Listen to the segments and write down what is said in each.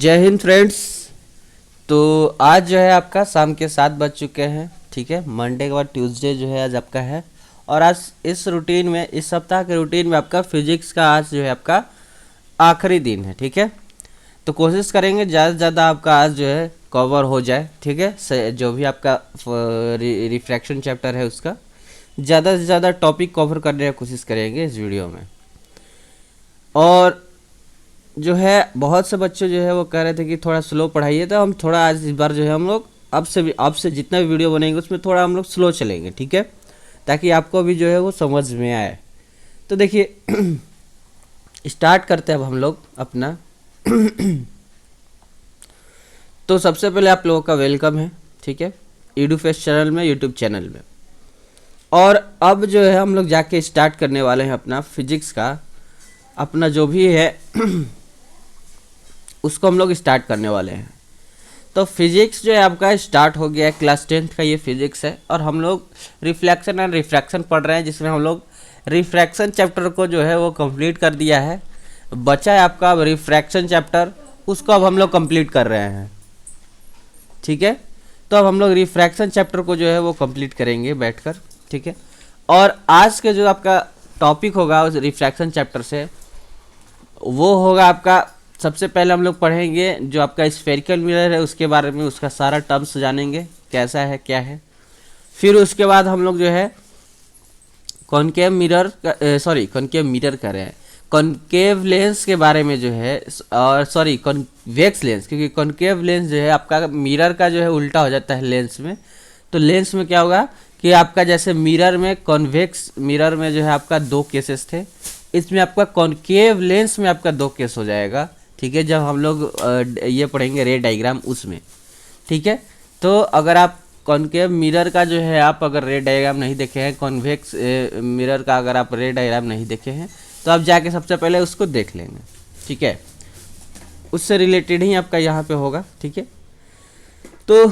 जय हिंद फ्रेंड्स। तो आज जो है आपका शाम के 7 बज चुके हैं। ठीक है, मंडे के बाद ट्यूसडे जो है आज आपका है। और आज इस रूटीन में, इस सप्ताह के रूटीन में आपका फिजिक्स का आज जो है आपका आखिरी दिन है। ठीक है, तो कोशिश करेंगे ज़्यादा से ज़्यादा आपका आज जो है कवर हो जाए। ठीक है, जो भी आपका रिफ्रैक्शन चैप्टर है उसका ज़्यादा से ज़्यादा टॉपिक कवर करने की कोशिश करेंगे इस वीडियो में। और जो है बहुत से बच्चे जो है वो कह रहे थे कि थोड़ा स्लो पढ़ाइए, तो हम थोड़ा आज इस बार जो है हम लोग अब से जितना भी वीडियो बनेंगे उसमें थोड़ा हम लोग स्लो चलेंगे। ठीक है, ताकि आपको भी जो है वो समझ में आए। तो देखिए स्टार्ट करते हैं अब हम लोग अपना। तो सबसे पहले आप लोगों का वेलकम है। ठीक है, एडुफेस्ट चैनल में, यूट्यूब चैनल में। और अब जो है हम लोग जाके स्टार्ट करने वाले हैं अपना फिजिक्स का, अपना जो भी है उसको हम लोग स्टार्ट करने वाले हैं। तो फिजिक्स जो है आपका स्टार्ट हो गया है, क्लास 10th का ये फिजिक्स है। और हम लोग रिफ्लेक्शन एंड रिफ्रैक्शन पढ़ रहे हैं, जिसमें हम लोग रिफ्रैक्शन चैप्टर को जो है वो कंप्लीट कर दिया है। बचा है आपका अब रिफ्रैक्शन चैप्टर, उसको अब हम लोग कंप्लीट कर रहे हैं। ठीक है, तो अब हम लोग रिफ्रैक्शन चैप्टर को जो है वो कंप्लीट करेंगे बैठकर। ठीक है, और आज के जो आपका टॉपिक होगा उस रिफ्रैक्शन चैप्टर से, वो होगा आपका, सबसे पहले हम लोग पढ़ेंगे जो आपका स्फेरिकल मिरर है उसके बारे में, उसका सारा टर्म्स जानेंगे कैसा है क्या है। फिर उसके बाद हम लोग जो है कॉनकेव मिरर कॉनकेव मिरर कर रहे हैं, कॉनकेव लेंस के बारे में जो है, और सॉरी कॉन्वेक्स लेंस, क्योंकि कॉनकेव लेंस जो है आपका मिरर का जो है उल्टा हो जाता है लेंस में। तो लेंस में क्या होगा कि आपका जैसे मिरर में, कॉन्वेक्स मिरर में जो है आपका 2 केसेस थे, इसमें आपका कॉनकेव लेंस में आपका 2 केस हो जाएगा। ठीक है, जब हम लोग ये पढ़ेंगे रे डायग्राम उसमें। ठीक है, तो अगर आप कॉनकेव मिरर का जो है आप अगर रे डायग्राम नहीं देखे हैं, कॉन्वेक्स मिरर का अगर आप रे डायग्राम नहीं देखे हैं, तो आप जाके सबसे पहले उसको देख लेंगे। ठीक है, उससे रिलेटेड ही आपका यहाँ पे होगा। ठीक है, तो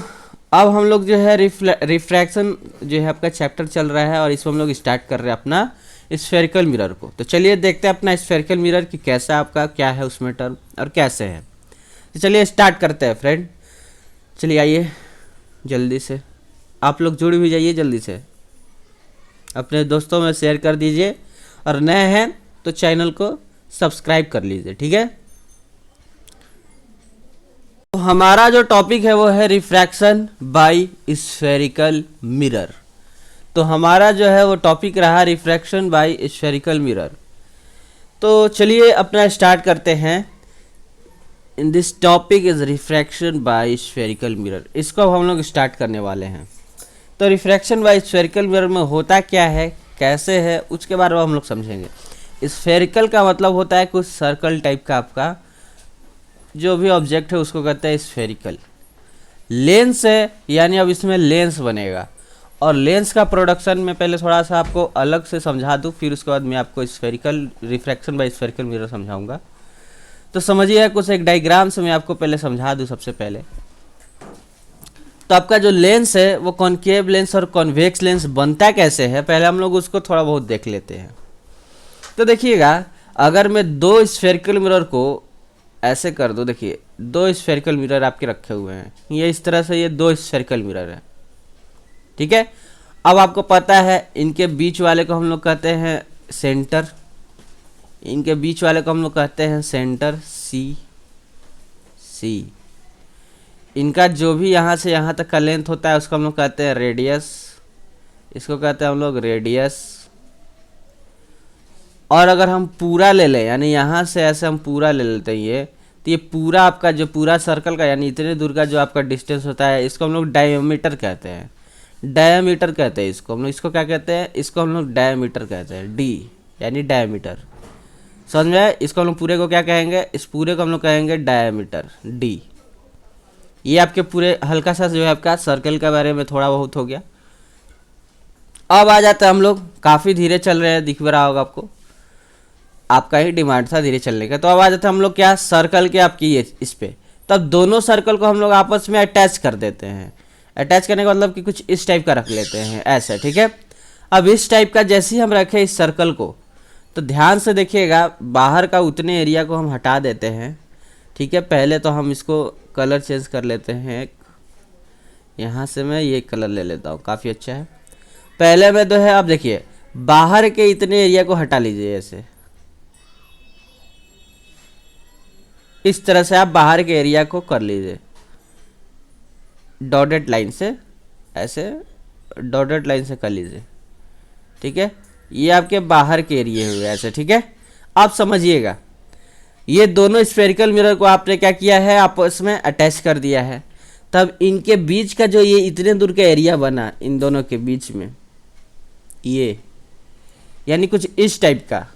अब हम लोग जो है रिफ्रैक्शन जो है आपका चैप्टर चल रहा है, और इसमें हम लोग स्टार्ट कर रहे हैं अपना स्फेरिकल मिरर को। तो चलिए देखते हैं अपना स्फेरिकल मिरर की कैसा आपका क्या है उसमें टर्म और कैसे है। तो चलिए स्टार्ट करते हैं फ्रेंड। चलिए आइए जल्दी से, आप लोग जुड़ भी जाइए जल्दी से, अपने दोस्तों में शेयर कर दीजिए, और नए हैं तो चैनल को सब्सक्राइब कर लीजिए। ठीक है, तो हमारा जो टॉपिक है वो है रिफ्रैक्शन बाय स्फेरिकल मिरर। तो हमारा जो है वो टॉपिक रहा रिफ्रैक्शन बाय स्फेरिकल मिरर। तो चलिए अपना स्टार्ट करते हैं। In this topic is refraction by spherical mirror, इसको अब हम लोग स्टार्ट करने वाले हैं। तो रिफ्रैक्शन बाय स्फेरिकल मिरर में होता क्या है, कैसे है, उसके बारे में हम लोग समझेंगे। स्फेरिकल का मतलब होता है कुछ सर्कल टाइप का, आपका जो भी ऑब्जेक्ट है उसको कहते हैं स्फेरिकल। लेंस है, यानी अब इसमें लेंस बनेगा। और लेंस का प्रोडक्शन में पहले थोड़ा सा आपको अलग से समझा दूँ, फिर उसके बाद मैं आपको spherical refraction by spherical mirror समझाऊंगा। तो समझिए कुछ एक डायग्राम से मैं आपको पहले समझा दूँ। सबसे पहले तो आपका जो लेंस है वो कॉनकेव लेंस और कॉन्वेक्स लेंस बनता कैसे है, पहले हम लोग उसको थोड़ा बहुत देख लेते हैं। तो देखिएगा, अगर मैं 2 स्फेरिकल मिरर को ऐसे कर दो, देखिए 2 स्फेरिकल मिरर आपके रखे हुए हैं, ये इस तरह से, ये 2 स्फेरिकल मिरर है। ठीक है, अब आपको पता है इनके बीच वाले को हम लोग कहते हैं सेंटर, इनके बीच वाले को हम लोग कहते हैं सेंटर सी। इनका जो भी यहाँ से यहाँ तक का लेंथ होता है उसको हम लोग कहते हैं रेडियस, इसको कहते हैं हम लोग रेडियस। और अगर हम पूरा ले लें, यानी यहाँ से ऐसे हम पूरा ले लेते हैं ये, तो ये पूरा आपका जो पूरा सर्कल का, यानी इतने दूर का जो आपका डिस्टेंस होता है, इसको हम लोग डायमीटर कहते हैं। डायमीटर कहते हैं इसको हम लोग, इसको क्या कहते हैं, इसको हम लोग डायमीटर कहते हैं, डी यानी डायमीटर। समझ में आए? इसको हम लोग पूरे को क्या कहेंगे, इस पूरे को हम लोग कहेंगे डायमीटर, डी। ये आपके पूरे हल्का सा जो है आपका सर्कल के बारे में थोड़ा बहुत हो गया। अब आ जाता है हम लोग, काफ़ी धीरे चल रहे हैं, दिख भी रहा होगा आपको, आपका ही डिमांड था धीरे चलने का। तो अब आ जाता है हम लोग क्या, सर्कल के आपकी ये इस पे। तब दोनों सर्कल को हम लोग आपस में अटैच कर देते हैं। अटैच करने का मतलब कि कुछ इस टाइप का रख लेते हैं ऐसे। ठीक है, अब इस टाइप का जैसे ही हम रखें इस सर्कल को, तो ध्यान से देखिएगा, बाहर का उतने एरिया को हम हटा देते हैं, ठीक है, पहले तो हम इसको कलर चेंज कर लेते हैं। यहाँ से मैं ये कलर ले लेता हूँ, काफ़ी अच्छा है। पहले में तो है, आप देखिए बाहर के इतने एरिया को हटा लीजिए ऐसे, इस तरह से आप बाहर के एरिया को कर लीजिए डॉटेड लाइन से, ऐसे डॉटेड लाइन से कर लीजिए। ठीक है, ये आपके बाहर के एरिया हुए ऐसे। ठीक है, आप समझिएगा, ये दोनों स्फेरिकल मिरर को आपने क्या किया है, आपस में अटैच कर दिया है। तब इनके बीच का जो ये इतने दूर का एरिया बना इन दोनों के बीच में, ये यानी कुछ इस टाइप का,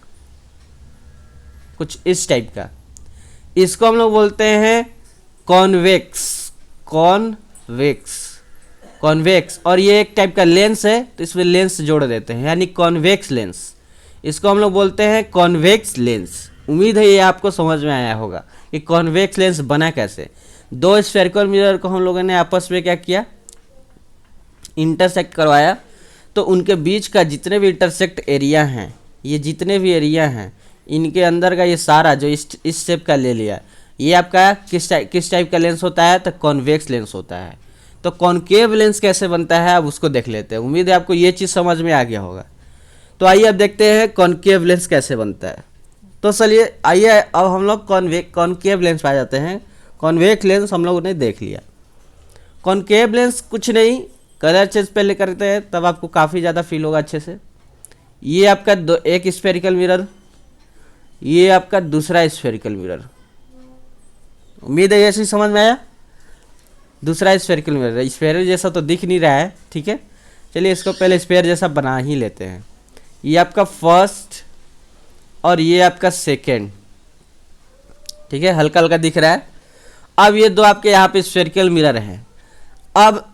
कुछ इस टाइप का, इसको हम लोग बोलते हैं कॉन्वेक्स। Convex, convex. और ये एक टाइप का लेंस है, तो इसमें लेंस जोड़ देते हैं, यानी कॉन्वेक्स लेंस। इसको हम लोग बोलते हैं कॉन्वेक्स लेंस। उम्मीद है ये आपको समझ में आया होगा कि कॉन्वेक्स लेंस बना कैसे। दो स्फेरिकल मिरर को हम लोगों ने आपस में क्या किया, इंटरसेक्ट करवाया। तो उनके बीच का जितने भी इंटरसेक्ट एरिया हैं, ये जितने भी एरिया हैं, इनके अंदर का ये सारा जो इस शेप का ले लिया, ये आपका किस टाइप का लेंस होता है, तो कॉन्वेक्स लेंस होता है। तो कॉनकेव लेंस कैसे बनता है, अब उसको देख लेते हैं। उम्मीद है आपको ये चीज़ समझ में आ गया होगा। तो आइए अब देखते हैं कॉनकेव लेंस कैसे बनता है। तो चलिए आइए अब हम लोग कॉनकेव लेंस पे आ जाते हैं। कॉन्वेक्स लेंस हम लोगों ने देख लिया। कॉनकेव लेंस कुछ नहीं, कलर चेंज पहले करते हैं तब आपको काफ़ी ज़्यादा फील होगा अच्छे से। ये आपका एक स्फेरिकल मिरर, ये आपका दूसरा स्फेरिकल मिरर। उम्मीद है ये चीज़ समझ में आया। दूसरा स्फेरिकल मिरर, स्फेयर जैसा तो दिख नहीं रहा है। ठीक है, चलिए इसको पहले स्फेयर जैसा बना ही लेते हैं। ये आपका फर्स्ट और ये आपका सेकेंड। ठीक है, हल्का हल्का दिख रहा है। अब ये दो आपके यहाँ पे स्फेरिकल मिरर हैं। अब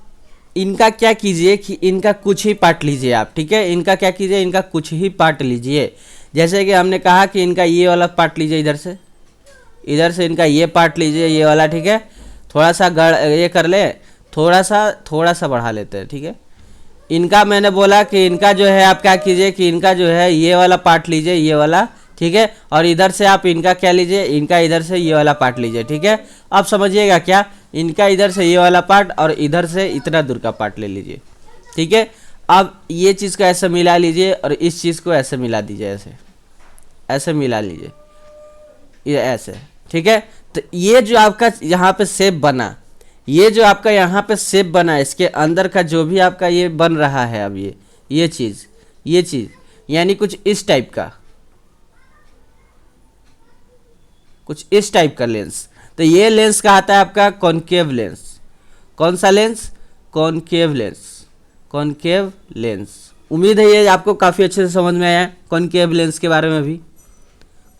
इनका क्या कीजिए कि इनका कुछ ही पार्ट लीजिए आप। ठीक है, इनका क्या कीजिए, इनका कुछ ही पार्ट लीजिए। जैसे कि हमने कहा कि इनका ये वाला पार्ट लीजिए, इधर से इनका ये पार्ट लीजिए, ये वाला। ठीक है, थोड़ा सा ये कर ले, थोड़ा सा बढ़ा लेते हैं। ठीक है, इनका मैंने बोला कि इनका जो है आप क्या कीजिए कि इनका जो है ये वाला पार्ट लीजिए, ये वाला। ठीक है, और इधर से आप इनका क्या लीजिए, इनका इधर से ये वाला पार्ट लीजिए। ठीक है, आप समझिएगा क्या, इनका इधर से ये वाला पार्ट और इधर से इतना दूर का पार्ट ले लीजिए। ठीक है, अब ये चीज़ को ऐसे मिला लीजिए और इस चीज़ को ऐसे मिला दीजिए, ऐसे मिला लीजिए, ये ऐसे। ठीक है, तो ये जो आपका यहाँ पे शेप बना, ये जो आपका यहाँ पे शेप बना, इसके अंदर का जो भी आपका ये बन रहा है अब ये चीज़ यानी कुछ इस टाइप का, कुछ इस टाइप का लेंस। तो ये लेंस कहता है आपका कॉनकेव लेंस। कौन सा lens, concave lens. Concave lens. उम्मीद है ये आपको काफ़ी अच्छे से समझ में आया है। कॉनकेव लेंस के बारे में भी,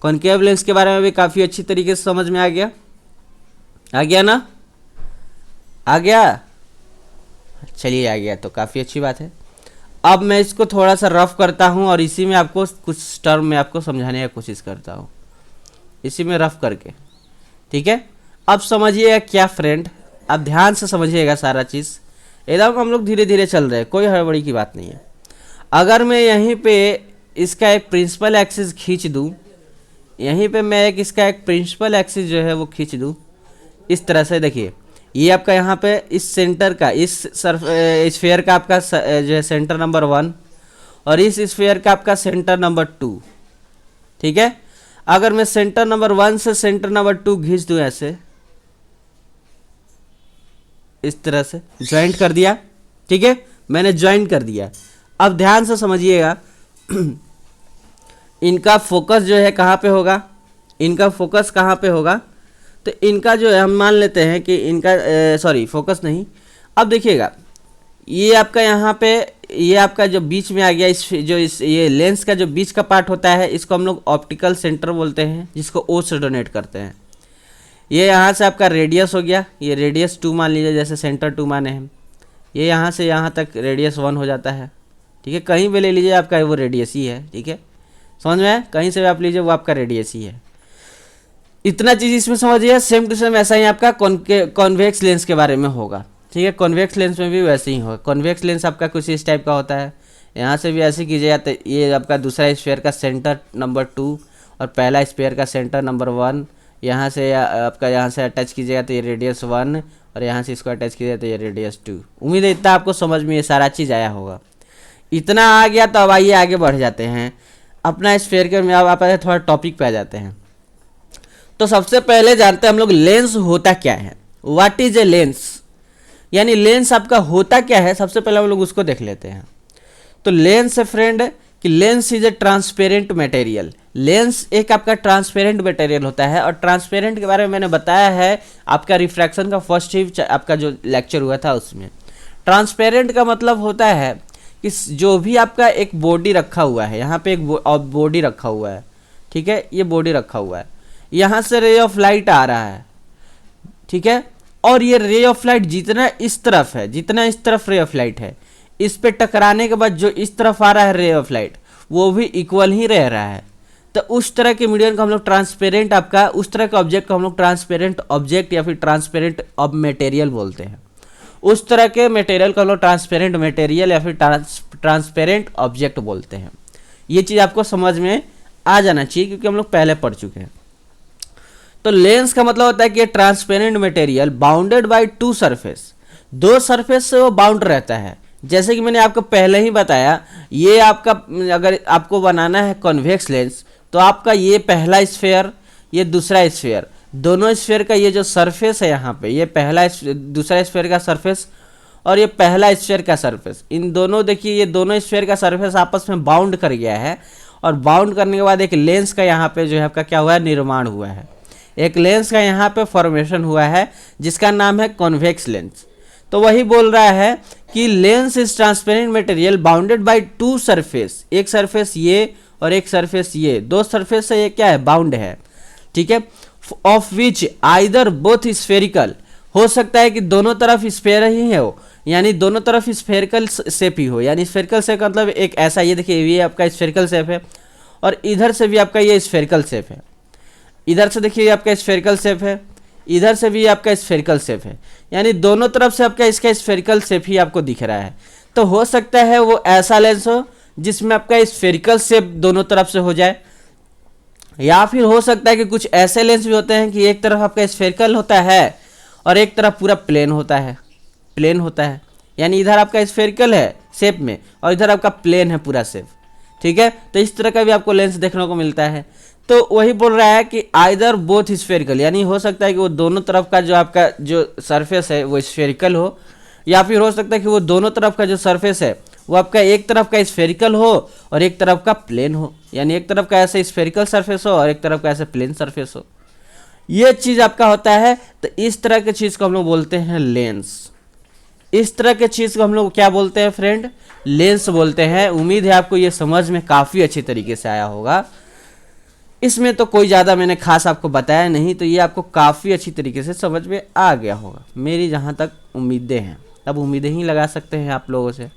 कॉनकेव लेंस के बारे में भी काफ़ी अच्छी तरीके से समझ में आ गया ना, आ गया। चलिए आ गया तो काफ़ी अच्छी बात है। अब मैं इसको थोड़ा सा रफ करता हूँ और इसी में आपको कुछ टर्म में आपको समझाने की कोशिश करता हूँ, इसी में रफ करके। ठीक है, अब समझिएगा क्या फ्रेंड, अब ध्यान से समझिएगा सारा चीज़। एकदम हम लोग धीरे धीरे चल रहे हैं, कोई हड़बड़ी की बात नहीं है। अगर मैं यहीं पे इसका एक प्रिंसिपल एक्सिस खींच दूँ, यहीं पे मैं इसका एक प्रिंसिपल एक्सिस जो है वो खींच दूँ इस तरह से। देखिए ये आपका यहाँ पे इस सेंटर का, इस स्फीयर का आपका जो है सेंटर नंबर 1 और इस स्फीयर का आपका सेंटर नंबर 2। ठीक है, अगर मैं सेंटर नंबर 1 से सेंटर नंबर 2 खींच दूं ऐसे, इस तरह से ज्वाइंट कर दिया। ठीक है, मैंने ज्वाइंट कर दिया। अब ध्यान से समझिएगा इनका फोकस जो है कहाँ पे होगा, इनका फोकस कहाँ पे होगा। तो इनका जो है हम मान लेते हैं कि इनका फोकस नहीं। अब देखिएगा ये आपका यहाँ पे, ये आपका जो बीच में आ गया, ये लेंस का जो बीच का पार्ट होता है, इसको हम लोग ऑप्टिकल सेंटर बोलते हैं, जिसको ओ से डोनेट करते हैं। ये यहाँ से आपका रेडियस हो गया, ये रेडियस 2 मान लीजिए, जैसे सेंटर 2 माने हैं। ये यहाँ से यहाँ तक रेडियस 1 हो जाता है। ठीक है, कहीं भी ले लीजिए आपका वो रेडियस ही है। ठीक है, समझ में आया, कहीं से भी आप लीजिए वो आपका रेडियस ही है। इतना चीज़ इसमें समझिए। सेम टू सेम ऐसा ही आपका कॉन्वेक्स लेंस के बारे में होगा। ठीक है, कॉन्वेक्स लेंस में भी वैसे ही होगा। कॉन्वेक्स लेंस आपका कुछ इस टाइप का होता है। यहाँ से भी ऐसे कीजिएगा तो ये आपका दूसरा स्फीयर का सेंटर नंबर 2 और पहला स्फीयर का सेंटर नंबर 1, यहाँ से आपका यहाँ से अटैच कीजिएगा तो ये रेडियस 1, और यहाँ से इसको अटैच कीजिएगा तो ये रेडियस 2। उम्मीद है इतना आपको समझ में ये सारा चीज़ आया होगा। इतना आ गया तो अब आइए आगे बढ़ जाते हैं अपना स्फेयर में। अब आप थोड़ा टॉपिक पे आ जाते हैं। तो सबसे पहले जानते हैं हम लोग लेंस होता क्या है, व्हाट इज ए लेंस, यानी लेंस आपका होता क्या है। सबसे पहले हम लोग उसको देख लेते हैं। तो लेंस है फ्रेंड कि lens is A transparent material. Lens एक आपका ट्रांसपेरेंट मटेरियल होता है, और ट्रांसपेरेंट के बारे में मैंने बताया है आपका रिफ्रैक्शन का फर्स्ट ही आपका जो लेक्चर हुआ था उसमें। ट्रांसपेरेंट का मतलब होता है कि जो भी आपका एक बॉडी रखा हुआ है, यहाँ पे एक बॉडी रखा हुआ है, ठीक है, ये बॉडी रखा हुआ है, यहाँ से रे ऑफ लाइट आ रहा है, ठीक है, और ये रे ऑफ लाइट जितना इस तरफ है, जितना इस तरफ रे ऑफ लाइट है, इस पे टकराने के बाद जो इस तरफ आ रहा है रे ऑफ लाइट, वो भी इक्वल ही रह रहा है। तो उस तरह के मीडियम को हम लोग ट्रांसपेरेंट, आपका उस तरह के ऑब्जेक्ट को हम लोग ट्रांसपेरेंट ऑब्जेक्ट या फिर ट्रांसपेरेंट ऑब मटेरियल बोलते हैं। उस तरह के मटेरियल को हम लोग ट्रांसपेरेंट मटेरियल या फिर ट्रांसपेरेंट ऑब्जेक्ट बोलते हैं। ये चीज़ आपको समझ में आ जाना चाहिए क्योंकि हम लोग पहले पढ़ चुके हैं। तो लेंस का मतलब होता है कि transparent material bounded by two surface, दो सरफेस से वो बाउंड रहता है। जैसे कि मैंने आपको पहले ही बताया, ये आपका अगर आपको बनाना है कॉन्वेक्स लेंस, तो आपका ये पहला स्फेयर, ये दूसरा स्फेयर, दोनों स्फेयर का ये जो सरफेस है यहाँ पे, ये पहला दूसरा स्फेयर का सरफेस और ये पहला स्फेयर का सरफेस, इन दोनों देखिए ये दोनों स्फेयर का सरफेस आपस में बाउंड कर गया है। और बाउंड करने के बाद एक लेंस का यहाँ पे जो है आपका क्या हुआ है, निर्माण हुआ है। एक लेंस का यहाँ पे फॉर्मेशन हुआ है जिसका नाम है कॉन्वेक्स लेंस। तो वही बोल रहा है कि lens is transparent material bounded by two surface, एक सरफेस ये और एक सरफेस ये, दो सरफेस से ये क्या है, बाउंड है, ठीक है। Of which either both spherical, हो सकता है कि दोनों तरफ स्फेयर ही है हो, यानी दोनों तरफ स्फेरिकल शेप ही हो। यानी स्फेरिकल शेप का मतलब एक ऐसा, ये देखिए ये आपका स्फेरिकल शेप है और इधर से भी आपका ये स्फेरिकल शेप है, इधर से देखिए आपका स्फेरिकल शेप है, इधर से भी आपका स्फेरिकल शेप है, यानी दोनों तरफ से आपका इसका स्फेरिकल शेप ही आपको दिख रहा है। तो हो सकता है वो ऐसा लेंस हो जिसमें आपका स्फेरिकल शेप दोनों तरफ से हो जाए, या फिर हो सकता है कि कुछ ऐसे लेंस भी होते हैं कि एक तरफ आपका स्फेरिकल होता है और एक तरफ पूरा प्लेन होता है, प्लेन होता है, यानी इधर आपका स्फेरिकल है शेप में और इधर आपका प्लेन है पूरा शेप, ठीक है। तो इस तरह का भी आपको लेंस देखने को मिलता है। तो वही बोल रहा है कि आइदर बोथ स्फेरिकल, यानी हो सकता है कि वो दोनों तरफ का जो आपका जो सरफेस है वो स्फेरिकल हो, या फिर हो सकता है कि वो दोनों तरफ का जो सरफेस है वो आपका एक तरफ का स्फेरिकल हो और एक तरफ का प्लेन हो, यानी एक तरफ का ऐसे स्फेरिकल सरफेस हो और एक तरफ का ऐसे प्लेन सरफेस हो। ये चीज़ आपका होता है। तो इस तरह की चीज़ को हम लोग बोलते हैं लेंस। इस तरह के चीज़ को हम लोग क्या बोलते हैं फ्रेंड, लेंस बोलते हैं। उम्मीद है आपको ये समझ में काफ़ी अच्छी तरीके से आया होगा। इसमें तो कोई ज़्यादा मैंने खास आपको बताया नहीं, तो ये आपको काफ़ी अच्छी तरीके से समझ में आ गया होगा, मेरी जहाँ तक उम्मीदें हैं। अब उम्मीदें ही लगा सकते हैं आप लोगों से,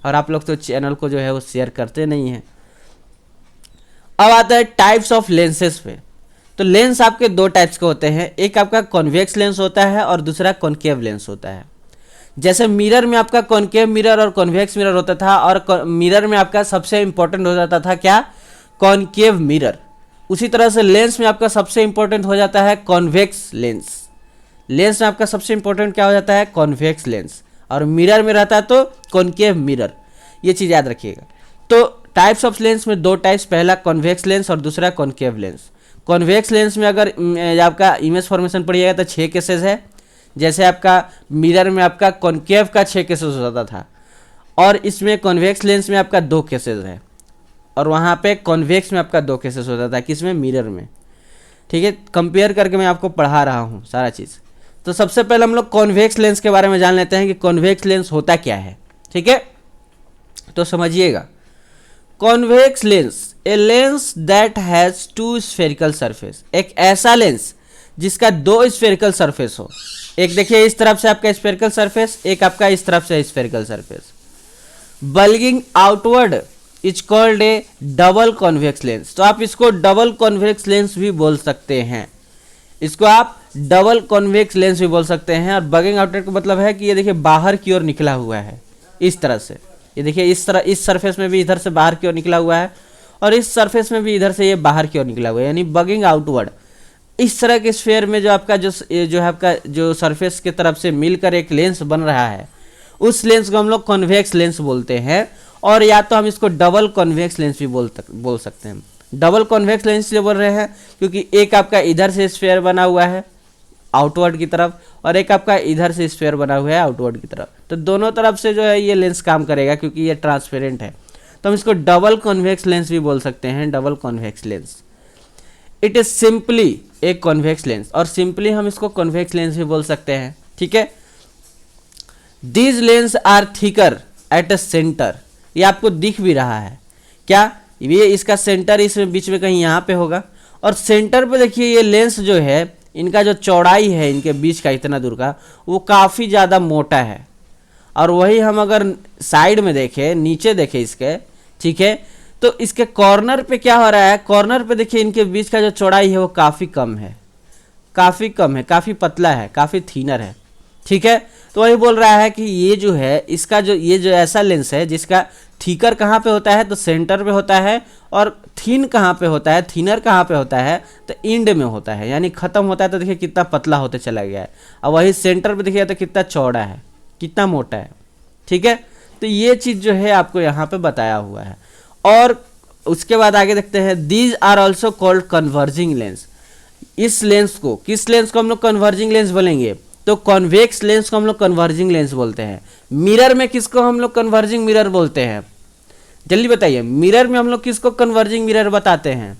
और आप लोग तो चैनल को जो है वो शेयर करते नहीं हैं। अब आता है टाइप्स ऑफ लेंसेज पे। तो लेंस आपके दो टाइप्स के होते हैं, एक आपका कॉन्वेक्स लेंस होता है और दूसरा कॉनकेव लेंस होता है। जैसे मिरर में आपका कॉनकेव मिरर और कॉन्वेक्स मिरर होता था, और मिरर में आपका सबसे इंपॉर्टेंट हो जाता था क्या, कॉनकेव मिरर। उसी तरह से लेंस में आपका सबसे इंपॉर्टेंट हो जाता है कॉन्वेक्स लेंस। लेंस में आपका सबसे इंपॉर्टेंट क्या हो जाता है, कॉन्वेक्स लेंस, और मिरर में रहता है तो कॉनकेव मिरर। ये चीज़ याद रखिएगा। तो टाइप्स ऑफ लेंस में दो टाइप्स, पहला कॉन्वेक्स लेंस और दूसरा कॉनकेव लेंस। कॉन्वेक्स लेंस में अगर आपका इमेज फॉर्मेशन पढ़िएगा तो 6 केसेस है। जैसे आपका मिरर में आपका कॉनकेव का 6 केसेस होता था, और इसमें कॉन्वेक्स लेंस में आपका 2 केसेस है, और वहाँ पे कॉन्वेक्स में आपका 2 केसेस होता था, किसमें, मिरर में, ठीक है। कंपेयर करके मैं आपको पढ़ा रहा हूँ सारा चीज़। तो सबसे पहले हम लोग कॉन्वेक्स लेंस के बारे में जान लेते हैं कि कॉन्वेक्स लेंस होता क्या है, ठीक है। तो समझिएगा, convex lens a lens that has 2 spherical surface, एक ऐसा लेंस जिसका 2 स्फेरिकल सरफेस हो। एक देखिए इस तरफ से आपका स्फेरिकल सरफेस, एक आपका इस तरफ से spherical surface. Bulging outward is called A double convex lens. तो आप इसको डबल कॉन्वेक्स लेंस भी बोल सकते हैं, इसको आप डबल कॉन्वेक्स लेंस भी बोल सकते हैं। और बगिंग आउटवर्ड का मतलब है कि ये देखिए बाहर की ओर निकला हुआ है इस तरह से, ये देखिए इस तरह, इस सरफेस में भी इधर से बाहर की ओर निकला हुआ है और इस सरफेस में भी इधर से ये बाहर की ओर निकला हुआ है, यानी बगिंग आउटवर्ड। इस तरह के स्फीयर में जो आपका जो है आपका जो सरफेस की तरफ से मिलकर एक लेंस बन रहा है, उस लेंस को हम लोग कॉन्वेक्स लेंस बोलते हैं। और या तो हम इसको डबल कॉन्वेक्स लेंस भी बोल सकते हैं। डबल कॉन्वेक्स लेंस इसलिए बोल रहे हैं क्योंकि एक आपका इधर से स्फीयर बना हुआ है आउटवर्ड की तरफ, और एक आपका इधर से स्फीयर बना हुआ है आउटवर्ड की तरफ, तो दोनों तरफ से जो है ये लेंस काम करेगा क्योंकि ये ट्रांसपेरेंट है। तो हम इसको डबल कॉन्वेक्स लेंस भी बोल सकते हैं, double convex lens. It is simply A convex lens, और सिंपली हम इसको कॉन्वेक्स लेंस भी बोल सकते हैं, ठीक है। These lens are thicker at a centre, ये आपको दिख भी रहा है क्या, ये इसका सेंटर इस बीच में कहीं यहाँ पे होगा, और सेंटर पे देखिए ये लेंस जो है, इनका जो चौड़ाई है इनके बीच का इतना दूर का, वो काफ़ी ज़्यादा मोटा है। और वही हम अगर साइड में देखें, नीचे देखें इसके, ठीक है, तो इसके कॉर्नर पे क्या हो रहा है, कॉर्नर पे देखिए इनके बीच का जो चौड़ाई है वो काफ़ी कम है, काफ़ी कम है, काफ़ी पतला है, काफ़ी थीनर है, ठीक है। तो वही बोल रहा है कि ये जो है इसका जो ये जो ऐसा लेंस है जिसका थीकर कहाँ पे होता है, तो सेंटर पे होता है, और थीन कहाँ पे होता है, थीनर कहाँ पे होता है, तो इंड में होता है, यानी ख़त्म होता है तो देखिए कितना पतला होते चला गया है। और वही सेंटर पे देखिए तो कितना चौड़ा है, कितना मोटा है, ठीक है। तो ये चीज़ जो है आपको यहाँ पे बताया हुआ है। और उसके बाद आगे देखते हैं, these are also called converging lens. इस लेंस को, किस लेंस को हम लोग कन्वर्जिंग लेंस बोलेंगे, तो कॉन्वेक्स लेंस को हम लोग कन्वर्जिंग लेंस बोलते हैं। मिरर में किसको हम लोग कन्वर्जिंग मिरर बोलते हैं, जल्दी बताइए। मिरर में हम लोग किसको कन्वर्जिंग मिरर बताते हैं,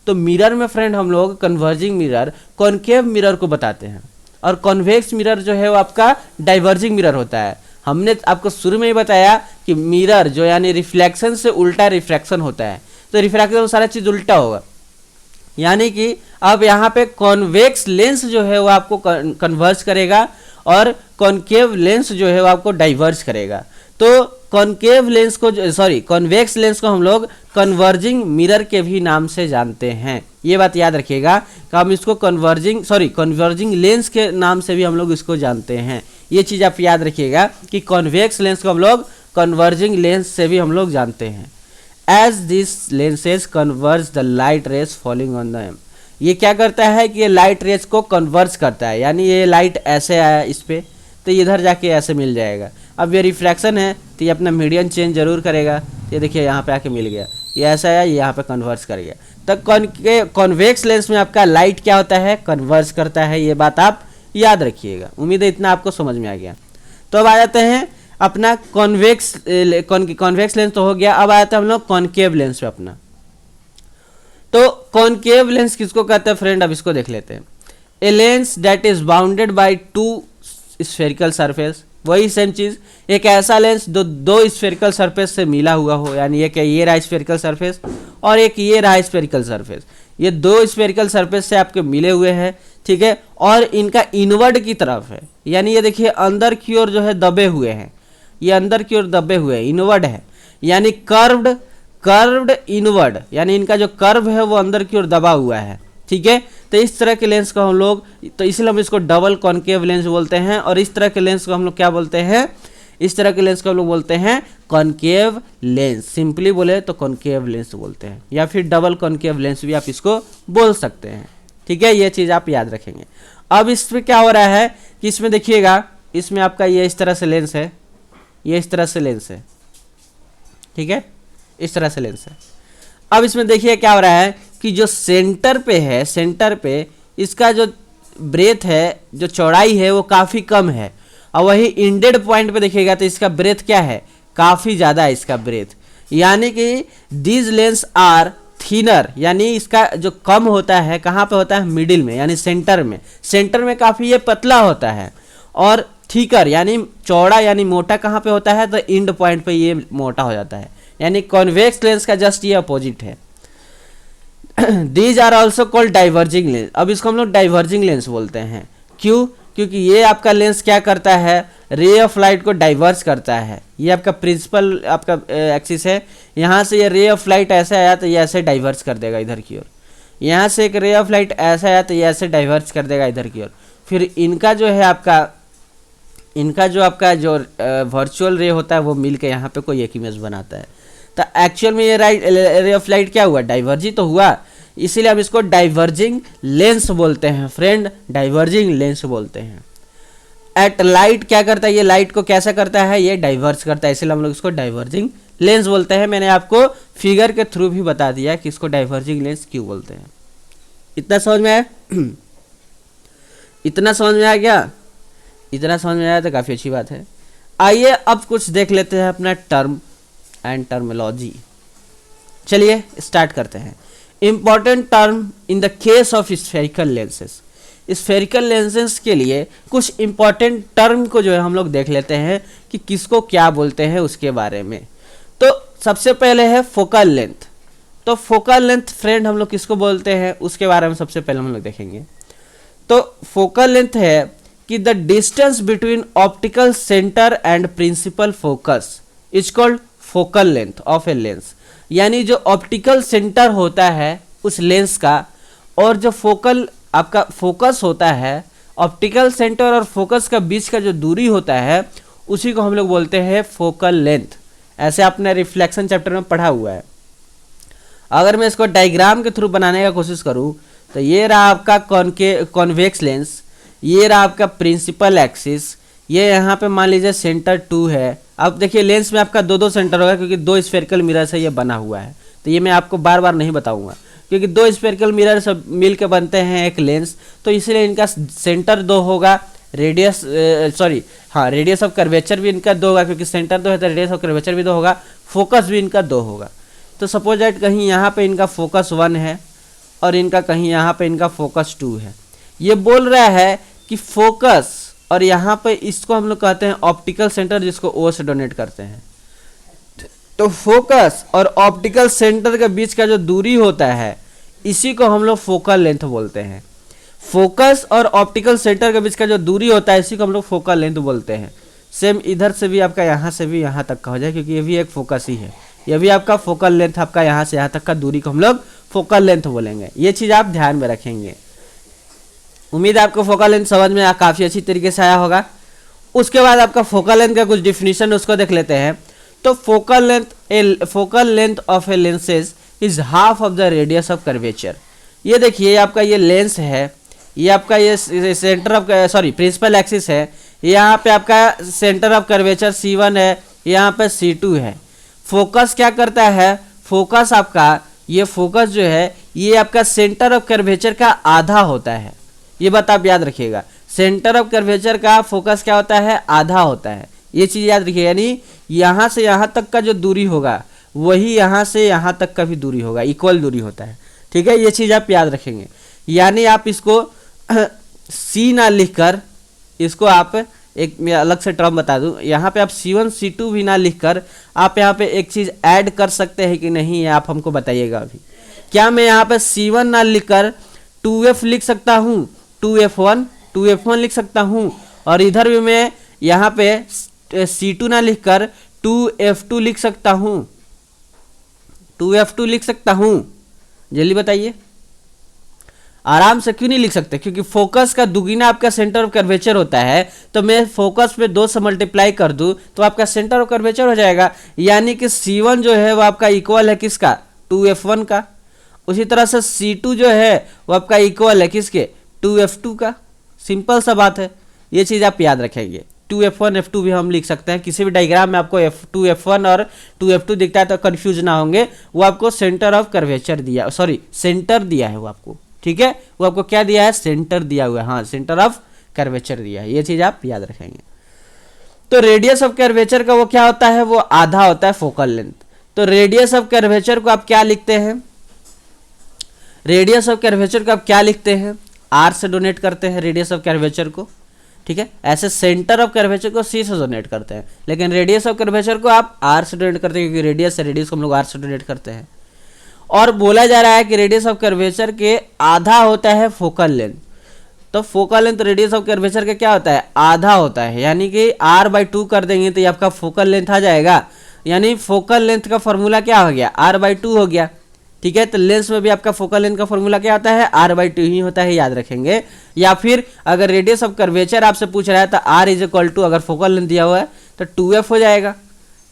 तो मिरर में फ्रेंड हम लोग कन्वर्जिंग मिरर कॉनकेव मिरर को बताते हैं, और कॉन्वेक्स मिरर जो है वो आपका डाइवर्जिंग मिरर होता है। हमने आपको शुरू में ही बताया कि मिरर जो यानी रिफ्लेक्शन से उल्टा रिफ्रैक्शन होता है, तो रिफ्रैक्शन में सारा चीज़ उल्टा होगा, यानी कि अब यहाँ पे कॉन्वेक्स लेंस जो है वो आपको कन्वर्ज करेगा, और कॉनकेव लेंस जो है वो आपको डाइवर्ज करेगा। तो कॉनकेव लेंस को कॉन्वेक्स लेंस को हम लोग कन्वर्जिंग मिरर के भी नाम से जानते हैं। ये बात याद रखिएगा कि हम इसको कन्वर्जिंग लेंस के नाम से भी हम लोग इसको जानते हैं। ये चीज़ आप याद रखिएगा कि कॉन्वेक्स लेंस को हम लोग कन्वर्जिंग लेंस से भी हम लोग जानते हैं। As this lenses converge the light rays falling on them, ये क्या करता है कि ये लाइट रेज को कन्वर्ज करता है, यानी ये लाइट ऐसे आया इस पर तो इधर जाके ऐसे मिल जाएगा। अब ये रिफ्रैक्शन है तो ये अपना मीडियम चेंज जरूर करेगा, ये देखिए यहाँ पे आके मिल गया, ये ऐसा आया, ये यहाँ पे कन्वर्ज कर गया। तो कॉन्वेक्स लेंस में आपका लाइट क्या होता है, कन्वर्ज करता है, ये बात आप याद रखिएगा। उम्मीद है इतना आपको समझ में आ गया। तो अब आ जाते हैं अपना कॉन्वेक्स लेंस तो हो गया, अब आया था हम लोग कॉनकेव लेंस पे अपना। तो कॉनकेव लेंस किसको कहते हैं फ्रेंड, अब इसको देख लेते हैं। A lens that is bounded by two spherical surface, वही सेम चीज, एक ऐसा लेंस जो दो स्फेरिकल सरफेस से मिला हुआ हो, यानी एक ये रहा स्फेरिकल सरफेस और एक ये रहा स्फेरिकल सरफेस, ये दो स्फेरिकल सरफेस से आपके मिले हुए हैं, ठीक है, और इनका इनवर्ड की तरफ है, यानी ये देखिए अंदर की ओर जो है दबे हुए हैं, ये अंदर की ओर दबे हुए हैं, इनवर्ड है, यानी कर्व्ड इनवर्ड, यानी इनका जो कर्व है वो अंदर की ओर दबा हुआ है, ठीक है। तो इस तरह के लेंस को हम लोग, तो इसलिए हम इसको डबल कॉनकेव लेंस बोलते हैं, और इस तरह के लेंस को हम लोग क्या बोलते हैं, इस तरह के लेंस को हम लोग बोलते हैं कॉनकेव लेंस। सिंपली बोले तो कॉनकेव लेंस बोलते हैं, या फिर डबल कॉनकेव लेंस भी आप इसको बोल सकते हैं, ठीक है। ये चीज़ आप याद रखेंगे। अब इसमें क्या हो रहा है कि इसमें देखिएगा, इसमें आपका ये इस तरह से लेंस है, ये इस तरह से लेंस है, ठीक है, इस तरह से लेंस है। अब इसमें देखिए क्या हो रहा है कि जो सेंटर पे है, सेंटर पे इसका जो ब्रेथ है, जो चौड़ाई है वो काफ़ी कम है, और वही इंडेड पॉइंट पे देखिएगा तो इसका ब्रेथ क्या है, काफ़ी ज़्यादा है इसका ब्रेथ, यानी कि दीज लेंस आर थीनर, यानी इसका जो कम होता है कहाँ पे होता है, मिडिल में, यानी सेंटर में, सेंटर में काफ़ी ये पतला होता है, और थीकर यानी चौड़ा यानी मोटा कहाँ पे होता है, तो इंड पॉइंट पे ये मोटा हो जाता है, यानी कॉन्वेक्स लेंस का जस्ट ये अपोजिट है। These are also called diverging lens, अब इसको हम लोग डाइवर्जिंग लेंस बोलते हैं, क्यों, क्योंकि ये आपका लेंस क्या करता है, रे ऑफ लाइट को डाइवर्स करता है, ये आपका प्रिंसिपल आपका एक्सिस है, यहाँ से ये रे ऑफ लाइट ऐसे आया तो ये ऐसे डाइवर्स कर देगा इधर की ओर, यहाँ से एक रे ऑफ लाइट ऐसा आया तो ये ऐसे डाइवर्स कर देगा इधर की ओर, फिर इनका जो है आपका, इनका जो आपका जो वर्चुअल रे होता है वो मिल के यहाँ पे कोई एक इमेज बनाता है। तो एक्चुअल में ये रे ऑफ लाइट क्या हुआ, डाइवर्ज ही तो हुआ, इसीलिए हम इसको डाइवर्जिंग लेंस बोलते हैं फ्रेंड, डाइवर्जिंग लेंस बोलते हैं। एट लाइट क्या करता है, ये लाइट को कैसा करता है, ये डाइवर्स करता है, इसलिए हम लोग इसको डाइवर्जिंग लेंस बोलते हैं। मैंने आपको फिगर के थ्रू भी बता दिया कि इसको डाइवर्जिंग लेंस क्यों बोलते हैं। इतना समझ में आया? इतना समझ में आ गया? इतना समझ में आया तो काफ़ी अच्छी बात है। आइए अब कुछ देख लेते हैं अपना टर्म एंड टर्मिनोलॉजी। चलिए स्टार्ट करते हैं। Important term in the case of spherical lenses. Spherical lenses के लिए कुछ इंपॉर्टेंट टर्म को जो है हम लोग देख लेते हैं कि किसको क्या बोलते हैं उसके बारे में। तो सबसे पहले है फोकल लेंथ। तो फोकल लेंथ फ्रेंड हम लोग किसको बोलते हैं उसके बारे में सबसे पहले हम लोग देखेंगे। तो फोकल लेंथ है कि the distance between optical centre and principal focus is called focal length of a lens. यानी जो ऑप्टिकल सेंटर होता है उस लेंस का और जो फोकल आपका फोकस होता है, ऑप्टिकल सेंटर और फोकस का बीच का जो दूरी होता है उसी को हम लोग बोलते हैं फोकल लेंथ। ऐसे आपने रिफ्लेक्शन चैप्टर में पढ़ा हुआ है। अगर मैं इसको डायग्राम के थ्रू बनाने का कोशिश करूं तो ये रहा आपका कॉन्वेक्स लेंस, ये रहा आपका प्रिंसिपल एक्सिस, ये यहाँ पे मान लीजिए सेंटर 2 है। अब देखिए लेंस में आपका दो सेंटर होगा क्योंकि 2 स्फेरिकल मिरर से ये बना हुआ है। तो ये मैं आपको बार बार नहीं बताऊंगा क्योंकि 2 स्फेरिकल मिरर सब मिल के बनते हैं एक लेंस, तो इसलिए इनका सेंटर 2 होगा, रेडियस रेडियस ऑफ कर्वेचर भी इनका 2 होगा क्योंकि सेंटर 2 है तो रेडियस ऑफ कर्वेचर भी 2 होगा, फोकस भी इनका 2 होगा। तो सपोज दैट कहीं यहाँ पे इनका फोकस 1 है और इनका कहीं यहाँ पे इनका फोकस 2 है। ये बोल रहा है कि फोकस और यहाँ पे इसको हम लोग कहते हैं ऑप्टिकल सेंटर, जिसको ओ से डोनेट करते हैं। तो फोकस और ऑप्टिकल सेंटर के बीच का जो दूरी होता है इसी को हम लोग फोकल लेंथ बोलते हैं। फोकस और ऑप्टिकल सेंटर के बीच का जो दूरी होता है इसी को हम लोग फोकल लेंथ बोलते हैं। सेम इधर से भी आपका यहाँ से भी यहाँ तक का हो जाए क्योंकि ये भी एक फोकस ही है, ये भी आपका फोकल लेंथ, आपका यहाँ से यहाँ तक का दूरी को हम लोग फोकल लेंथ बोलेंगे। ये चीज़ आप ध्यान में रखेंगे। उम्मीद है आपको फोकल लेंथ समझ में काफ़ी अच्छी तरीके से आया होगा। उसके बाद आपका फोकल लेंथ का कुछ डिफिनीशन उसको देख लेते हैं। तो focal length of A lenses is half of the radius of curvature. ये देखिए आपका ये लेंस है, ये आपका ये सेंटर ऑफ प्रिंसिपल एक्सिस है, यहाँ पे आपका सेंटर ऑफ कर्वेचर C1 है, यहाँ पे C2 है। फोकस क्या करता है, फोकस आपका ये फोकस जो है ये आपका सेंटर ऑफ कर्वेचर का आधा होता है। ये बात आप याद रखिएगा, सेंटर ऑफ कर्वेचर का फोकस क्या होता है, आधा होता है। ये चीज़ याद रखिए, यानी यहाँ से यहाँ तक का जो दूरी होगा वही यहाँ से यहाँ तक का भी दूरी होगा, इक्वल दूरी होता है। ठीक है, ये चीज़ आप याद रखेंगे। यानी आप इसको C ना लिखकर इसको आप एक मैं अलग से टर्म बता दूं, यहाँ पे आप C1 C2 भी ना लिखकर आप यहाँ पे एक चीज़ ऐड कर सकते हैं कि नहीं, ये आप हमको बताइएगा। अभी क्या मैं यहाँ पे C1 ना लिखकर 2F लिख सकता हूँ, 2F1 लिख सकता हूँ, और इधर भी मैं यहाँ पे C2 ना लिखकर 2F2 लिख सकता हूँ, 2F2 लिख सकता हूँ। जल्दी बताइए, आराम से क्यों नहीं लिख सकते? क्योंकि फोकस का दुगुना आपका सेंटर ऑफ कर्वेचर होता है, तो मैं फोकस पे 2 से मल्टीप्लाई कर दूं तो आपका सेंटर ऑफ कर्वेचर हो जाएगा। यानी कि C1 जो है वो आपका इक्वल है किसका, 2F1 का। उसी तरह से C2 जो है वो आपका इक्वल है किसके, 2F2 का। सिंपल सा बात है, ये चीज़ आप याद रखेंगे। 2F1 F2 भी हम लिख सकते हैं। किसी भी डायग्राम में आपको 2F1 और 2F2 दिखता है तो कंफ्यूज ना होंगे, वो आपको सेंटर ऑफ कर्वेचर दिया, सेंटर दिया है वो आपको। ठीक है, वो आपको क्या दिया है, सेंटर दिया हुआ है, हाँ सेंटर ऑफ कर्वेचर दिया है। ये चीज आप याद रखेंगे। तो रेडियस ऑफ कर्वेचर का वो क्या होता है, वो आधा होता है फोकल लेंथ। तो रेडियस ऑफ कर्वेचर को आप क्या लिखते हैं, रेडियस ऑफ कर्वेचर को आप क्या लिखते हैं, R से डोनेट करते हैं रेडियस ऑफ कर्वेचर को। ठीक है, ऐसे सेंटर ऑफ कर्वेचर को C से डोनेट करते हैं, लेकिन रेडियस ऑफ कर्वेचर को आप R से डोनेट करते हैं क्योंकि रेडियस है, रेडियस को हम लोग R से डोनेट करते हैं। और बोला जा रहा है कि रेडियस ऑफ कर्वेचर के आधा होता है फोकल लेंथ। तो focal length radius of curvature का क्या होता है, आधा होता है। यानी कि R/2 कर देंगे तो ये आपका फोकल लेंथ आ जाएगा। यानी फोकल लेंथ का फॉर्मूला क्या हो गया, R/2 हो गया। ठीक है, तो लेंस में भी आपका फोकल लेंथ का फॉर्मूला क्या होता है, R/2 ही होता है, याद रखेंगे। या फिर अगर रेडियस ऑफ कर्वेचर आपसे पूछ रहा है तो R अगर फोकल लेंथ दिया हुआ है तो 2F हो जाएगा।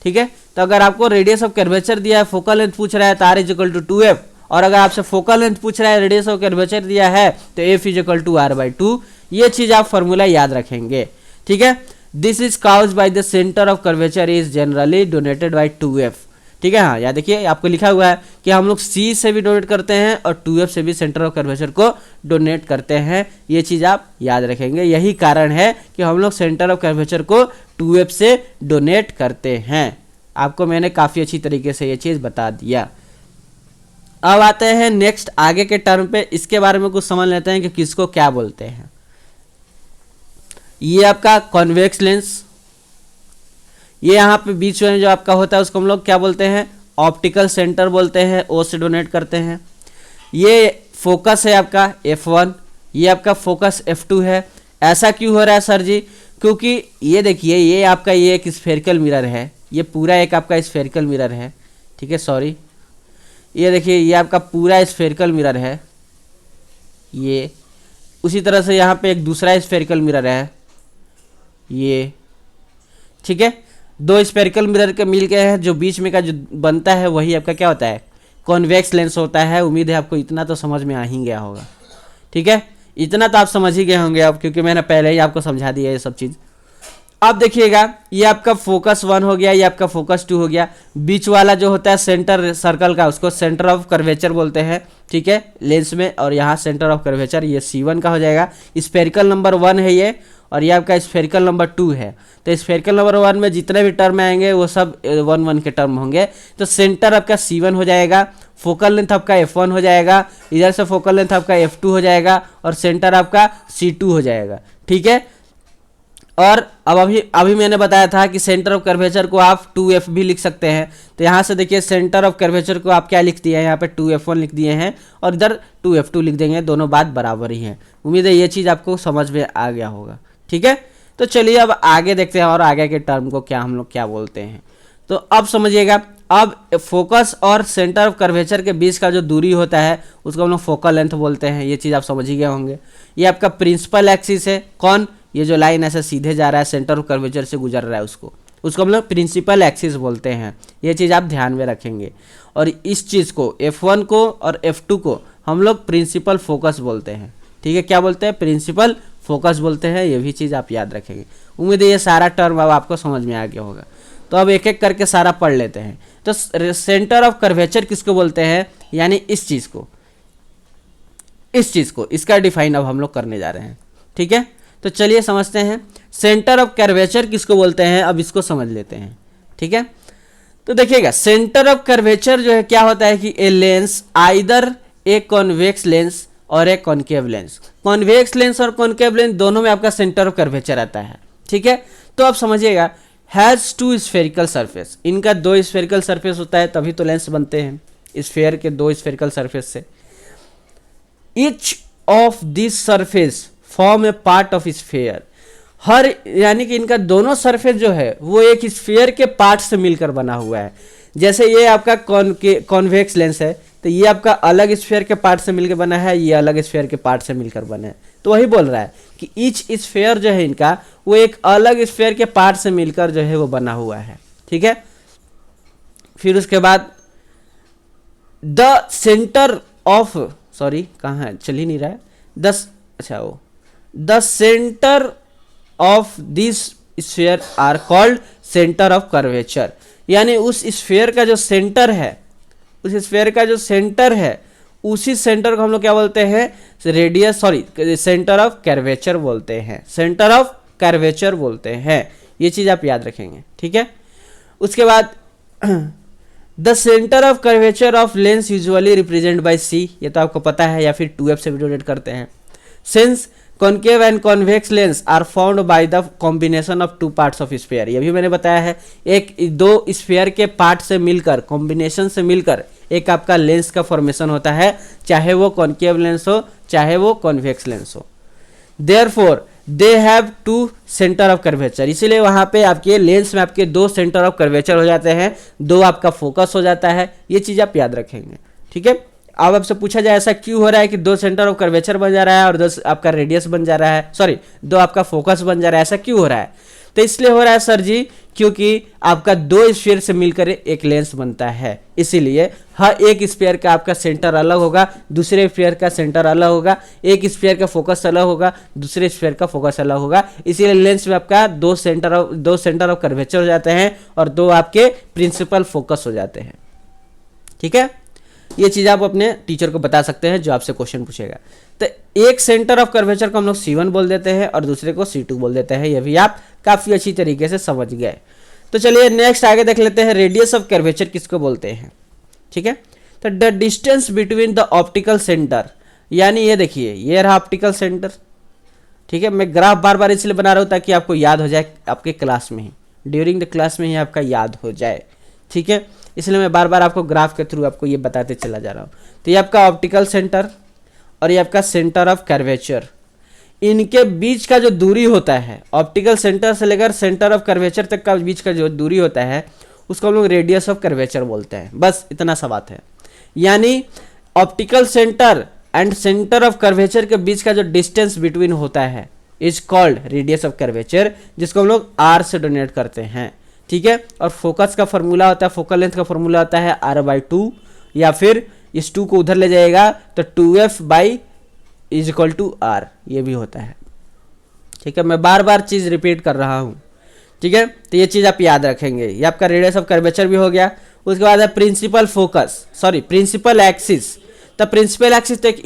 ठीक है, तो अगर आपको रेडियस ऑफ कर्वेचर दिया है, फोकल लेंथ पूछ रहा है तो R = 2F, और अगर आपसे फोकल लेंथ पूछ रहा है, रेडियस ऑफ कर्वेचर दिया है, तो F is equal to R by two. ये चीज आप फॉर्मूला याद रखेंगे, ठीक है। This is caused by the centre of curvature is generally donated by 2f, ठीक है। हाँ, याद देखिए आपको लिखा हुआ है कि हम लोग सी से भी डोनेट करते हैं और 2f से भी सेंटर ऑफ कर्वेचर को डोनेट करते हैं। ये चीज़ आप याद रखेंगे, यही कारण है कि हम लोग सेंटर ऑफ कर्वेचर को 2f से डोनेट करते हैं। आपको मैंने काफ़ी अच्छी तरीके से ये चीज़ बता दिया। अब आते हैं नेक्स्ट आगे के टर्म पे, इसके बारे में कुछ समझ लेते हैं कि किसको क्या बोलते हैं। ये आपका कॉन्वेक्स लेंस, ये यहाँ पे बीच में जो आपका होता है उसको हम लोग क्या बोलते हैं, ऑप्टिकल सेंटर बोलते हैं, ओ से डोनेट करते हैं। ये फोकस है आपका F1, ये आपका फोकस F2 है। ऐसा क्यों हो रहा है सर जी? क्योंकि ये देखिए, ये आपका ये एक स्फेरिकल मिरर है, ये पूरा एक आपका स्फेरिकल मिरर है, ठीक है, सॉरी, ये देखिए ये आपका पूरा स्फेरिकल मिरर है। ये उसी तरह से यहाँ पे एक दूसरा स्फेरिकल मिरर है, ये, ठीक है। दो स्फेरिकल मिरर के मिल के है, जो बीच में का जो बनता है वही आपका क्या होता है, कॉन्वेक्स लेंस होता है। उम्मीद है आपको इतना तो समझ में आ ही गया होगा, ठीक है। इतना तो आप समझ ही गए होंगे अब, क्योंकि मैंने पहले ही आपको समझा दिया ये सब चीज़। अब देखिएगा, ये आपका फोकस 1 हो गया, ये आपका फोकस 2 हो गया। बीच वाला जो होता है सेंटर सर्कल का, उसको सेंटर ऑफ कर्वेचर बोलते हैं, ठीक है, लेंस में। और यहाँ सेंटर ऑफ कर्वेचर ये C1 का हो जाएगा। स्फेरिकल नंबर 1 है ये, और ये आपका स्फेरिकल नंबर 2 है। तो स्फेरिकल नंबर 1 में जितने भी टर्म आएंगे वो सब 1 के टर्म होंगे। तो सेंटर आपका C1 हो जाएगा, फोकल लेंथ आपका F1 हो जाएगा, इधर से फोकल लेंथ आपका F2 हो जाएगा, और सेंटर आपका C2 हो जाएगा, ठीक है। और अब अभी मैंने बताया था कि सेंटर ऑफ कर्वेचर को आप 2f भी लिख सकते हैं। तो यहाँ से देखिए सेंटर ऑफ कर्वेचर को आप क्या लिख दिए हैं, यहाँ पे 2f1 लिख दिए हैं, और इधर 2f2 लिख देंगे, दोनों बात बराबर ही है। उम्मीद है ये चीज़ आपको समझ में आ गया होगा, ठीक है। तो चलिए अब आगे देखते हैं और आगे के टर्म को क्या हम लोग क्या बोलते हैं। तो अब समझिएगा, अब फोकस और सेंटर ऑफ कर्वेचर के बीच का जो दूरी होता है उसको हम लोग फोकल लेंथ बोलते हैं। ये चीज़ आप समझ ही गए होंगे। ये आपका प्रिंसिपल एक्सिस है, कौन, ये जो लाइन ऐसे सीधे जा रहा है सेंटर ऑफ कर्वेचर से गुजर रहा है उसको हम लोग प्रिंसिपल एक्सिस बोलते हैं। ये चीज़ आप ध्यान में रखेंगे। और इस चीज़ को F1 को और F2 को हम लोग प्रिंसिपल फोकस बोलते हैं, ठीक है। क्या बोलते हैं, प्रिंसिपल फोकस बोलते हैं। ये भी चीज़ आप याद रखेंगे। उम्मीद है ये सारा टर्म अब आपको समझ में आ गया होगा। तो अब एक एक करके सारा पढ़ लेते हैं। तो सेंटर ऑफ कर्वेचर किसको बोलते हैं, यानी इस चीज़ को, इसका डिफाइन अब हम लोग करने जा रहे हैं, ठीक है। तो चलिए समझते हैं सेंटर ऑफ कर्वेचर किसको बोलते हैं, अब इसको समझ लेते हैं, ठीक है। तो देखिएगा, सेंटर ऑफ कर्वेचर जो है क्या होता है कि a lens either a convex lens और a concave lens. Convex lens और कॉनकेव लेंस दोनों में आपका सेंटर ऑफ कर्वेचर आता है, ठीक है। तो आप समझिएगा, हैज़ 2 स्फेरिकल सरफेस, इनका 2 स्फेरिकल सरफेस होता है, तभी तो लेंस बनते हैं, स्फेयर के 2 स्फेरिकल सरफेस से। Each of this surface form a part of sphere. हर यानी कि इनका दोनों सरफेस जो है वो एक स्फेयर के पार्ट से मिलकर बना हुआ है। जैसे ये आपका कॉन्वेक्स लेंस है, तो ये आपका अलग स्फेयर के पार्ट से मिलकर बना है, ये अलग स्फेयर के पार्ट से मिलकर बना है। तो वही बोल रहा है कि ईच स्फेयर जो है इनका वो एक अलग स्फेयर के पार्ट से मिलकर जो है वो बना हुआ है, ठीक है। फिर उसके बाद द सेंटर ऑफ, सॉरी कहाँ है, चल ही नहीं रहा है, the centre of this sphere are called centre of curvature. यानी उस स्फेयर का जो सेंटर है, उसी सेंटर को हम लोग क्या बोलते हैं, सेंटर ऑफ कर्वेचर बोलते हैं, ये चीज आप याद रखेंगे, ठीक है। उसके बाद the centre of curvature of lens usually represent by C, ये तो आपको पता है, या फिर 2f से भी डोनेट करते हैं। Since concave and convex lens are found by the combination of 2 parts of sphere, ये भी मैंने बताया है, एक 2 स्फेयर के पार्ट से मिलकर, कॉम्बिनेशन से मिलकर एक आपका लेंस का फॉर्मेशन होता है, चाहे वो कॉनकेव लेंस हो चाहे वो कॉन्वेक्स लेंस हो। Therefore they have 2 centre of curvature, इसीलिए वहां पे आपके लेंस में आपके 2 सेंटर ऑफ कर्वेचर हो जाते हैं, 2 आपका फोकस हो जाता है। ये चीज आप याद रखेंगे, ठीक है। अब आपसे पूछा जाए ऐसा क्यों हो रहा है कि दो सेंटर ऑफ कर्वेचर बन जा रहा है और दो आपका रेडियस बन जा रहा है, सॉरी दो आपका फोकस बन जा रहा है, ऐसा क्यों हो रहा है? तो इसलिए हो रहा है सर जी क्योंकि आपका दो स्फीयर से मिलकर एक लेंस बनता है, इसीलिए हर एक स्फीयर का आपका सेंटर अलग होगा, दूसरे स्फीयर का सेंटर अलग होगा, एक स्फीयर का फोकस अलग होगा, दूसरे स्फीयर का फोकस अलग होगा। इसीलिए लेंस में आपका दो सेंटर ऑफ कर्वेचर हो जाते हैं और दो आपके प्रिंसिपल फोकस हो जाते हैं। ठीक है, ये चीज आप अपने टीचर को बता सकते हैं जो आपसे क्वेश्चन पूछेगा। तो एक सेंटर ऑफ कर्वेचर को हम लोग C1 बोल देते हैं और दूसरे को C2 बोल देते हैं। ये भी आप काफी अच्छी तरीके से समझ गए। तो चलिए नेक्स्ट आगे देख लेते हैं, रेडियस ऑफ कर्वेचर किसको बोलते हैं। ठीक है, तो the distance between the optical centre, यानी ये देखिए ये रहा ऑप्टिकल सेंटर। ठीक है, मैं ग्राफ बार बार इसलिए बना रहा हूँ ताकि आपको याद हो जाए, आपके क्लास में ही ड्यूरिंग द क्लास में ही आपका याद हो जाए। ठीक है, इसलिए मैं बार बार आपको ग्राफ के थ्रू आपको ये बताते चला जा रहा हूँ। तो ये आपका ऑप्टिकल सेंटर और ये आपका सेंटर ऑफ कर्वेचर, इनके बीच का जो दूरी होता है, ऑप्टिकल सेंटर से लेकर सेंटर ऑफ कर्वेचर तक का बीच का जो दूरी होता है उसको हम लोग रेडियस ऑफ कर्वेचर बोलते हैं। बस इतना सा बात है, यानी optical centre and centre of curvature के बीच का जो डिस्टेंस बिटवीन होता है is called radius of curvature, जिसको हम लोग R से डोनेट करते हैं। ठीक है, और फोकस का फॉर्मूला होता है, फोकल लेंथ का फॉर्मूला होता है R/2, या फिर इस 2 को उधर ले जाएगा तो 2f/R, ये भी होता है। ठीक है, मैं बार बार चीज रिपीट कर रहा हूँ। ठीक है, तो ये चीज आप याद रखेंगे। ये आपका रेडियस ऑफ कर्वेचर भी हो गया। उसके बाद है principal focus, sorry principal axis. तो प्रिंसिपल एक्सिस तो एक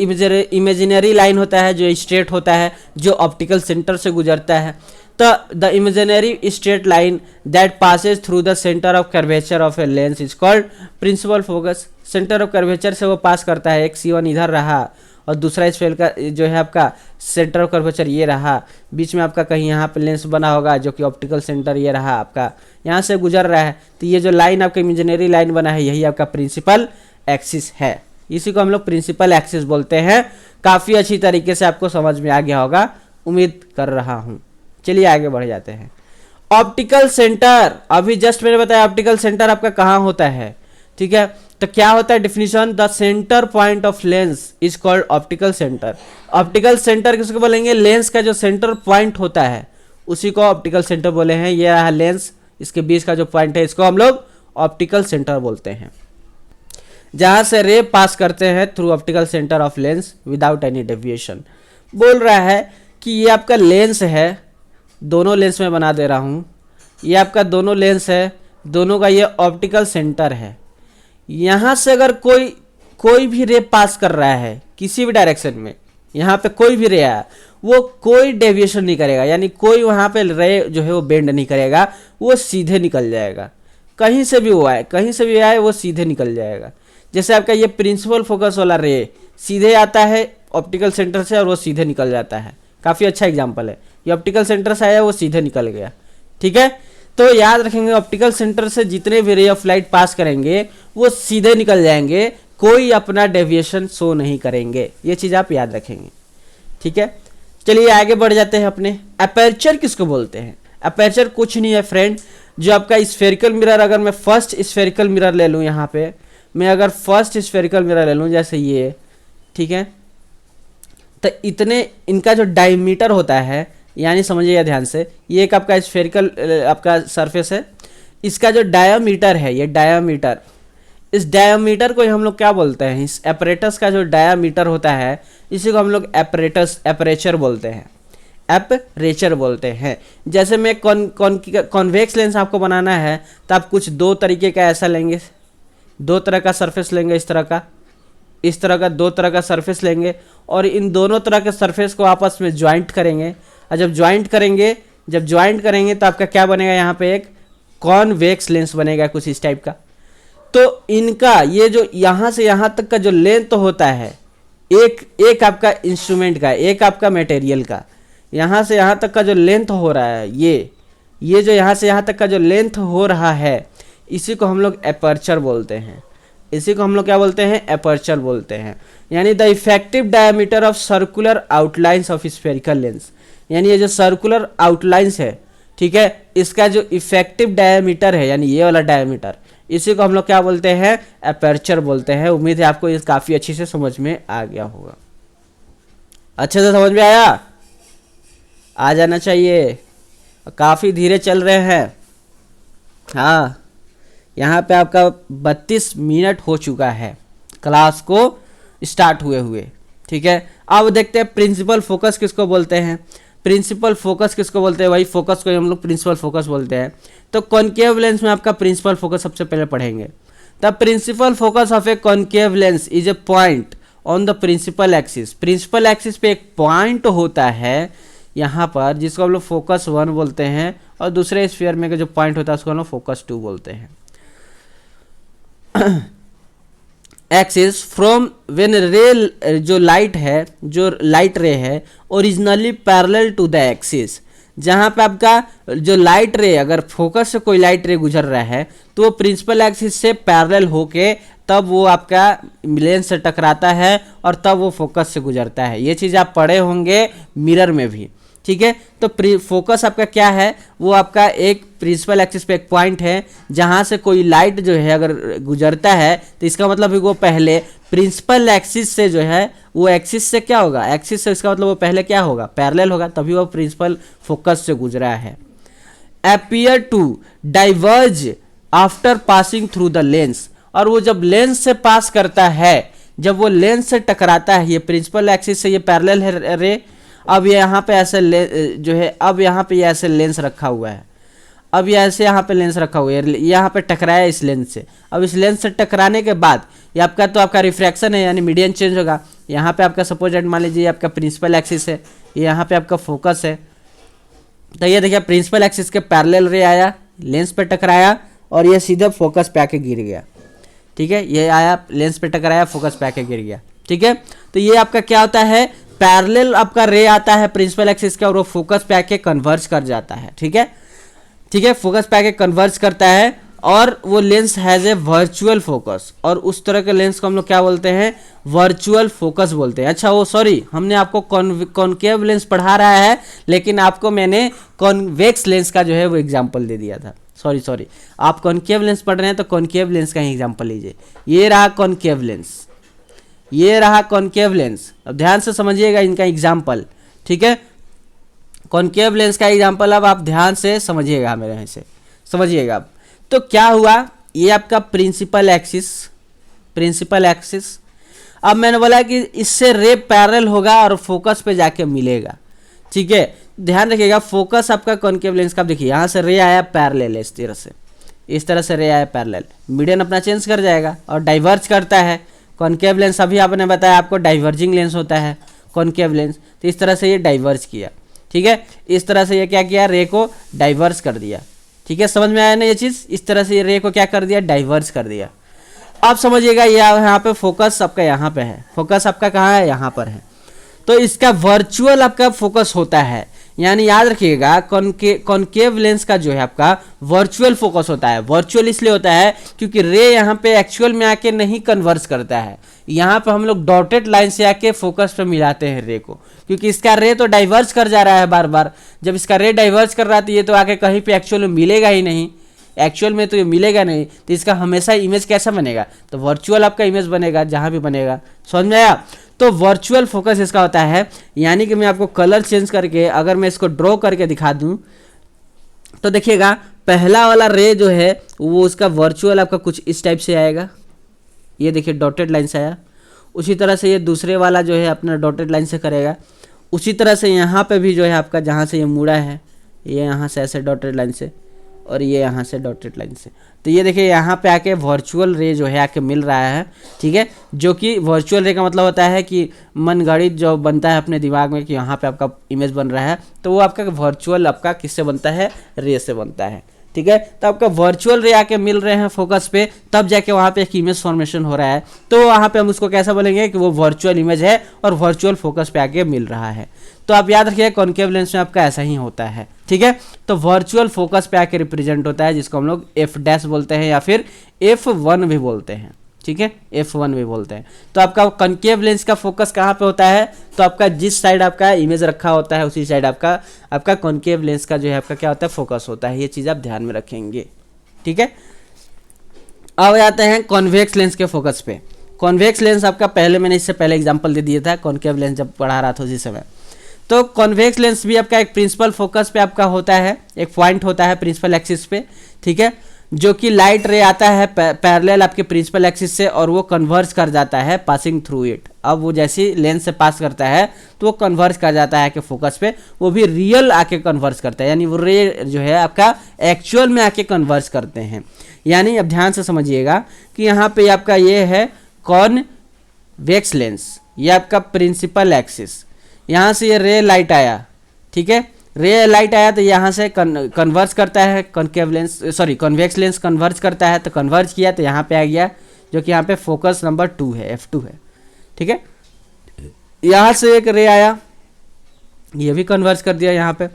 इमेजिनरी लाइन होता है जो स्ट्रेट होता है, जो ऑप्टिकल सेंटर से गुजरता है। तो the imaginary straight line that passes through the centre of curvature of a lens is called principal focus. Centre of curvature से वो पास करता है, एक C1 इधर रहा और दूसरा स्फीयर का जो है आपका सेंटर ऑफ कर्वेचर ये रहा, बीच में आपका कहीं यहाँ पे लेंस बना होगा जो कि ऑप्टिकल सेंटर ये रहा आपका, यहाँ से गुजर रहा है। तो ये जो लाइन आपका इमेजिनरी लाइन बना है यही आपका प्रिंसिपल एक्सिस है, इसी को हम लोग प्रिंसिपल एक्सिस बोलते हैं। काफ़ी अच्छी तरीके से आपको समझ में आ गया होगा, उम्मीद कर रहा हूँ। चलिए आगे बढ़ जाते हैं। ऑप्टिकल सेंटर, अभी जस्ट मैंने बताया ऑप्टिकल सेंटर आपका कहाँ होता है। ठीक है, तो क्या होता है definition, the centre point of lens is called optical centre. Optical centre किसको बोलेंगे, लेंस का जो सेंटर पॉइंट होता है उसी को ऑप्टिकल सेंटर बोले हैं। ये रहा लेंस, इसके बीच का जो पॉइंट है इसको हम लोग ऑप्टिकल सेंटर बोलते हैं, जहां से रे पास करते हैं through optical centre of lens without any deviation. बोल रहा है कि ये आपका लेंस है, दोनों लेंस में बना दे रहा हूं, ये आपका दोनों लेंस है, दोनों का ये ऑप्टिकल सेंटर है। यहां से अगर कोई भी रे पास कर रहा है किसी भी डायरेक्शन में, यहाँ पे कोई भी रे आया वो कोई डेविएशन नहीं करेगा, यानी कोई वहाँ पे रे जो है वो बेंड नहीं करेगा, वो सीधे निकल जाएगा। कहीं से भी वो आए, कहीं से भी आए वो सीधे निकल जाएगा। जैसे आपका ये प्रिंसिपल फोकस वाला रे सीधे आता है ऑप्टिकल सेंटर से और वो सीधे निकल जाता है। काफ़ी अच्छा एग्जाम्पल है, ये ऑप्टिकल सेंटर से आया वो सीधे निकल गया। ठीक है, तो याद रखेंगे ऑप्टिकल सेंटर से जितने भी रे ऑफ लाइट पास करेंगे वो सीधे निकल जाएंगे, कोई अपना डेविएशन शो नहीं करेंगे। ये चीज़ आप याद रखेंगे। ठीक है, चलिए आगे बढ़ जाते हैं अपने। अपर्चर किसको बोलते हैं? अपर्चर कुछ नहीं है फ्रेंड, जो आपका स्फेरिकल मिरर, अगर मैं फर्स्ट स्फेरिकल मिरर ले लूँ, यहाँ पे मैं अगर फर्स्ट स्फेरिकल मिरर ले लूँ जैसे ये, ठीक है, तो इतने इनका जो डायमीटर होता है, यानी समझिएगा ध्यान से, ये एक आपका स्फेरिकल आपका सरफेस है, इसका जो डायामीटर है, ये डायामीटर, इस डायामीटर को हम लोग क्या बोलते हैं, इस एपरेटस का जो डायामीटर होता है इसी को हम लोग एपरेचर बोलते हैं, एपरेचर बोलते हैं। जैसे मैं कॉन्वेक्स लेंस आपको बनाना है तो आप कुछ दो तरीके का ऐसा लेंगे, दो तरह का सरफेस लेंगे, इस तरह का दो तरह का सरफेस लेंगे और इन दोनों तरह के सरफेस को आपस में ज्वाइंट करेंगे। और जब ज्वाइंट करेंगे तो आपका क्या बनेगा, यहाँ पे एक कॉन्वेक्स लेंस बनेगा कुछ इस टाइप का। तो इनका ये जो यहाँ से यहाँ तक का जो लेंथ होता है, एक आपका इंस्ट्रूमेंट का, एक आपका मटेरियल का, यहाँ से यहाँ तक का जो लेंथ हो रहा है, ये जो यहाँ से यहाँ तक का जो लेंथ हो रहा है, इसी को हम लोग एपर्चर बोलते हैं। इसी को हम लोग क्या बोलते हैं, एपर्चर बोलते हैं। यानी the effective diameter of circular outlines of spherical lens, यानी ये जो सर्कुलर आउटलाइंस है, ठीक है, इसका जो इफेक्टिव डायमीटर है, यानी ये वाला डायमीटर, इसी को हम लोग क्या बोलते हैं, अपर्चर बोलते हैं। उम्मीद है आपको ये काफ़ी अच्छी से समझ में आ गया होगा। अच्छे से समझ में आया, आ जाना चाहिए, काफ़ी धीरे चल रहे हैं। हाँ, यहाँ पे आपका 32 मिनट हो चुका है क्लास को स्टार्ट हुए हुए। ठीक है, अब देखते हैं प्रिंसिपल फोकस किसको बोलते हैं। प्रिंसिपल फोकस किसको बोलते हैं, वही फोकस को हम लोग प्रिंसिपल फोकस बोलते हैं। तो कॉनकेव लेंस में आपका प्रिंसिपल फोकस सबसे पहले पढ़ेंगे। The principal focus of a concave lens is a point on the principal axis. Principal axis पे एक पॉइंट होता है यहाँ पर, जिसको हम लोग फोकस 1 बोलते हैं, और दूसरे स्फीयर में जो पॉइंट होता है उसको हम लोग फोकस 2 बोलते हैं। एक्सिस फ्रॉम व्हेन रे, जो लाइट है, जो लाइट रे है originally parallel to the axis. जहाँ पे आपका जो लाइट रे, अगर फोकस से कोई लाइट रे गुजर रहा है तो वो प्रिंसिपल एक्सिस से पैरेलल होके तब वो आपका लेंस से टकराता है और तब वो फोकस से गुजरता है। ये चीज़ आप पढ़े होंगे मिरर में भी। ठीक है, तो फोकस आपका क्या है, वो आपका एक प्रिंसिपल एक्सिस पे एक पॉइंट है जहाँ से कोई लाइट जो है अगर गुजरता है तो इसका मतलब वो पहले प्रिंसिपल एक्सिस से जो है, वो एक्सिस से क्या होगा, एक्सिस से, इसका मतलब वो पहले क्या होगा, पैरेलल होगा, तभी वो प्रिंसिपल फोकस से गुजरा है। Appear to diverge after passing through the lens, और वो जब लेंस से पास करता है, जब वो लेंस से टकराता है, ये प्रिंसिपल एक्सिस से ये पैरेलल है रे, अब ये यहाँ पे ऐसे जो है, अब यहाँ पे ये ऐसे लेंस रखा हुआ है, अब ये ऐसे यहाँ पे लेंस रखा हुआ है, यहाँ पे टकराया इस लेंस से। अब इस लेंस से टकराने के बाद ये आपका, तो आपका रिफ्रैक्शन है, यानी मीडियम चेंज होगा। यहाँ पे आपका सपोज मान लीजिए आपका प्रिंसिपल एक्सिस है, ये यहाँ पे आपका फोकस है, तो ये देखिए प्रिंसिपल एक्सिस के पैरेलल रे आया, लेंस पे टकराया और ये सीधे फोकस पे आके गिर गया। ठीक है, ये आया लेंस पे टकराया, फोकस पे आके गिर गया। ठीक है, तो ये आपका क्या होता है, पैरेलल आपका रे आता है प्रिंसिपल एक्सिस का और वो फोकस पे आके कन्वर्ज कर जाता है। ठीक है, ठीक है, फोकस पे आके कन्वर्ज करता है और वो lens has a virtual focus, और उस तरह के लेंस को हम लोग क्या बोलते हैं, वर्चुअल फोकस बोलते हैं। अच्छा, वो सॉरी, हमने आपको कॉनकेव लेंस पढ़ा रहा है, लेकिन आपको मैंने कॉन्वेक्स लेंस का जो है वो एग्जाम्पल दे दिया था। सॉरी, आप कॉनकेव लेंस पढ़ रहे हैं तो कॉनकेव लेंस का ही एग्जाम्पल लीजिए। ये रहा कॉनकेव लेंस, ये रहा कॉनकेव लेंस। अब ध्यान से समझिएगा इनका एग्जाम्पल। ठीक है, कॉनकेव लेंस का एग्जाम्पल अब आप ध्यान से समझिएगा, मेरे यहाँ से समझिएगा। अब तो क्या हुआ, ये आपका प्रिंसिपल एक्सिस, प्रिंसिपल एक्सिस, अब मैंने बोला कि इससे रे पैरेलल होगा और फोकस पे जाके मिलेगा। ठीक है, ध्यान रखिएगा, फोकस आपका कॉनकेव लेंस का, देखिए यहाँ से रे आया पैरेलल है, इस तरह से रे आया पैरेलल, मीडियन अपना चेंज कर जाएगा और डाइवर्ज करता है। कॉनकेव लेंस अभी आपने बताया आपको डाइवर्जिंग लेंस होता है कॉनकेव लेंस, तो इस तरह से ये डाइवर्ज किया। ठीक है, इस तरह से ये क्या किया, रे को डाइवर्ज कर दिया। ठीक है, समझ में आया ना ये चीज़, इस तरह से ये रे को क्या कर दिया, डाइवर्ज कर दिया। अब समझिएगा, ये यहाँ पे फोकस आपका यहाँ पे है, फोकस आपका कहाँ है, यहाँ पर है, तो इसका वर्चुअल आपका फोकस होता है। यानी याद रखिएगा, कॉनकेव लेंस का जो है आपका वर्चुअल फोकस होता है। वर्चुअल इसलिए होता है क्योंकि रे यहाँ पे एक्चुअल में आके नहीं कन्वर्ज करता है, यहाँ पे हम लोग डॉटेड लाइन से आके फोकस पे मिलाते हैं रे को, क्योंकि इसका रे तो डाइवर्ज कर जा रहा है बार बार। जब इसका रे डाइवर्ज कर रहा है तो ये तो आके कहीं पे एक्चुअल में मिलेगा ही नहीं, एक्चुअल में तो ये मिलेगा नहीं, तो इसका हमेशा इमेज कैसा बनेगा, तो वर्चुअल आपका इमेज बनेगा जहाँ भी बनेगा। समझ में आया, तो वर्चुअल फोकस इसका होता है। यानी कि मैं आपको कलर चेंज करके अगर मैं इसको ड्रॉ करके दिखा दूं तो देखिएगा, पहला वाला रे जो है वो उसका वर्चुअल आपका कुछ इस टाइप से आएगा, ये देखिए डॉटेड लाइन से आया। उसी तरह से ये दूसरे वाला जो है अपना डॉटेड लाइन से करेगा। उसी तरह से यहाँ पे भी जो है आपका, जहाँ से ये मुड़ा है, ये यहाँ से ऐसे डॉटेड लाइन से, और ये यहाँ से डॉटेड लाइन से, तो ये देखिए यहाँ पे आके वर्चुअल रे जो है आके मिल रहा है। ठीक है, जो कि वर्चुअल रे का मतलब होता है कि मनगढ़ंत जो बनता है अपने दिमाग में कि यहाँ पे आपका इमेज बन रहा है, तो वो आपका वर्चुअल आपका किससे बनता है, रे से बनता है। ठीक है, तो आपका वर्चुअल रे आके मिल रहे हैं फोकस पे, तब जाके वहाँ पे एक इमेज फॉर्मेशन हो रहा है, तो वहाँ पे हम उसको कैसा बोलेंगे कि वो वर्चुअल इमेज है और वर्चुअल फोकस पे आके मिल रहा है। तो आप याद रखिए, कॉनकेव लेंस में आपका ऐसा ही होता है। ठीक है, तो वर्चुअल फोकस पे आके रिप्रेजेंट होता है, जिसको हम लोग f' बोलते हैं या फिर f1 भी बोलते हैं। ठीक है, f1 भी बोलते हैं। तो आपका कॉनकेव लेंस का फोकस कहाँ पे होता है, तो आपका जिस साइड आपका इमेज रखा होता है उसी साइड आपका कॉनकेव लेंस का जो है आपका क्या होता है, फोकस होता है। ये चीज़ आप ध्यान में रखेंगे। ठीक है, अब आते हैं कॉन्वेक्स लेंस के फोकस पे। कॉन्वेक्स लेंस आपका पहले मैंने इससे पहले एग्जांपल दे दिया था कॉनकेव लेंस जब पढ़ा रहा था उसी समय। तो कॉन्वेक्स लेंस भी आपका एक प्रिंसिपल फोकस पे आपका होता है, एक पॉइंट होता है प्रिंसिपल एक्सिस पे, ठीक है, जो कि लाइट रे आता है पैरेलल आपके प्रिंसिपल एक्सिस से और वो कन्वर्ज कर जाता है पासिंग थ्रू इट। अब वो जैसे लेंस से पास करता है तो वो कन्वर्ज कर जाता है कि फोकस पे, वो भी रियल आके कन्वर्ज करता है, यानी वो रे जो है आपका एक्चुअल में आके कन्वर्ज करते हैं। यानी अब ध्यान से समझिएगा कि यहाँ पे आपका ये है कॉन्वेक्स लेंस, ये आपका प्रिंसिपल एक्सिस, यहाँ से ये रे लाइट आया, ठीक है, रे लाइट आया तो यहाँ से कन्वर्ज करता है concave lens, sorry convex lens converge करता है, तो कन्वर्ज किया तो यहाँ पे आ गया, जो कि यहाँ पे फोकस नंबर 2 है, F2 है, ठीक है। यहाँ से एक रे आया, ये भी कन्वर्ज कर दिया यहाँ पे,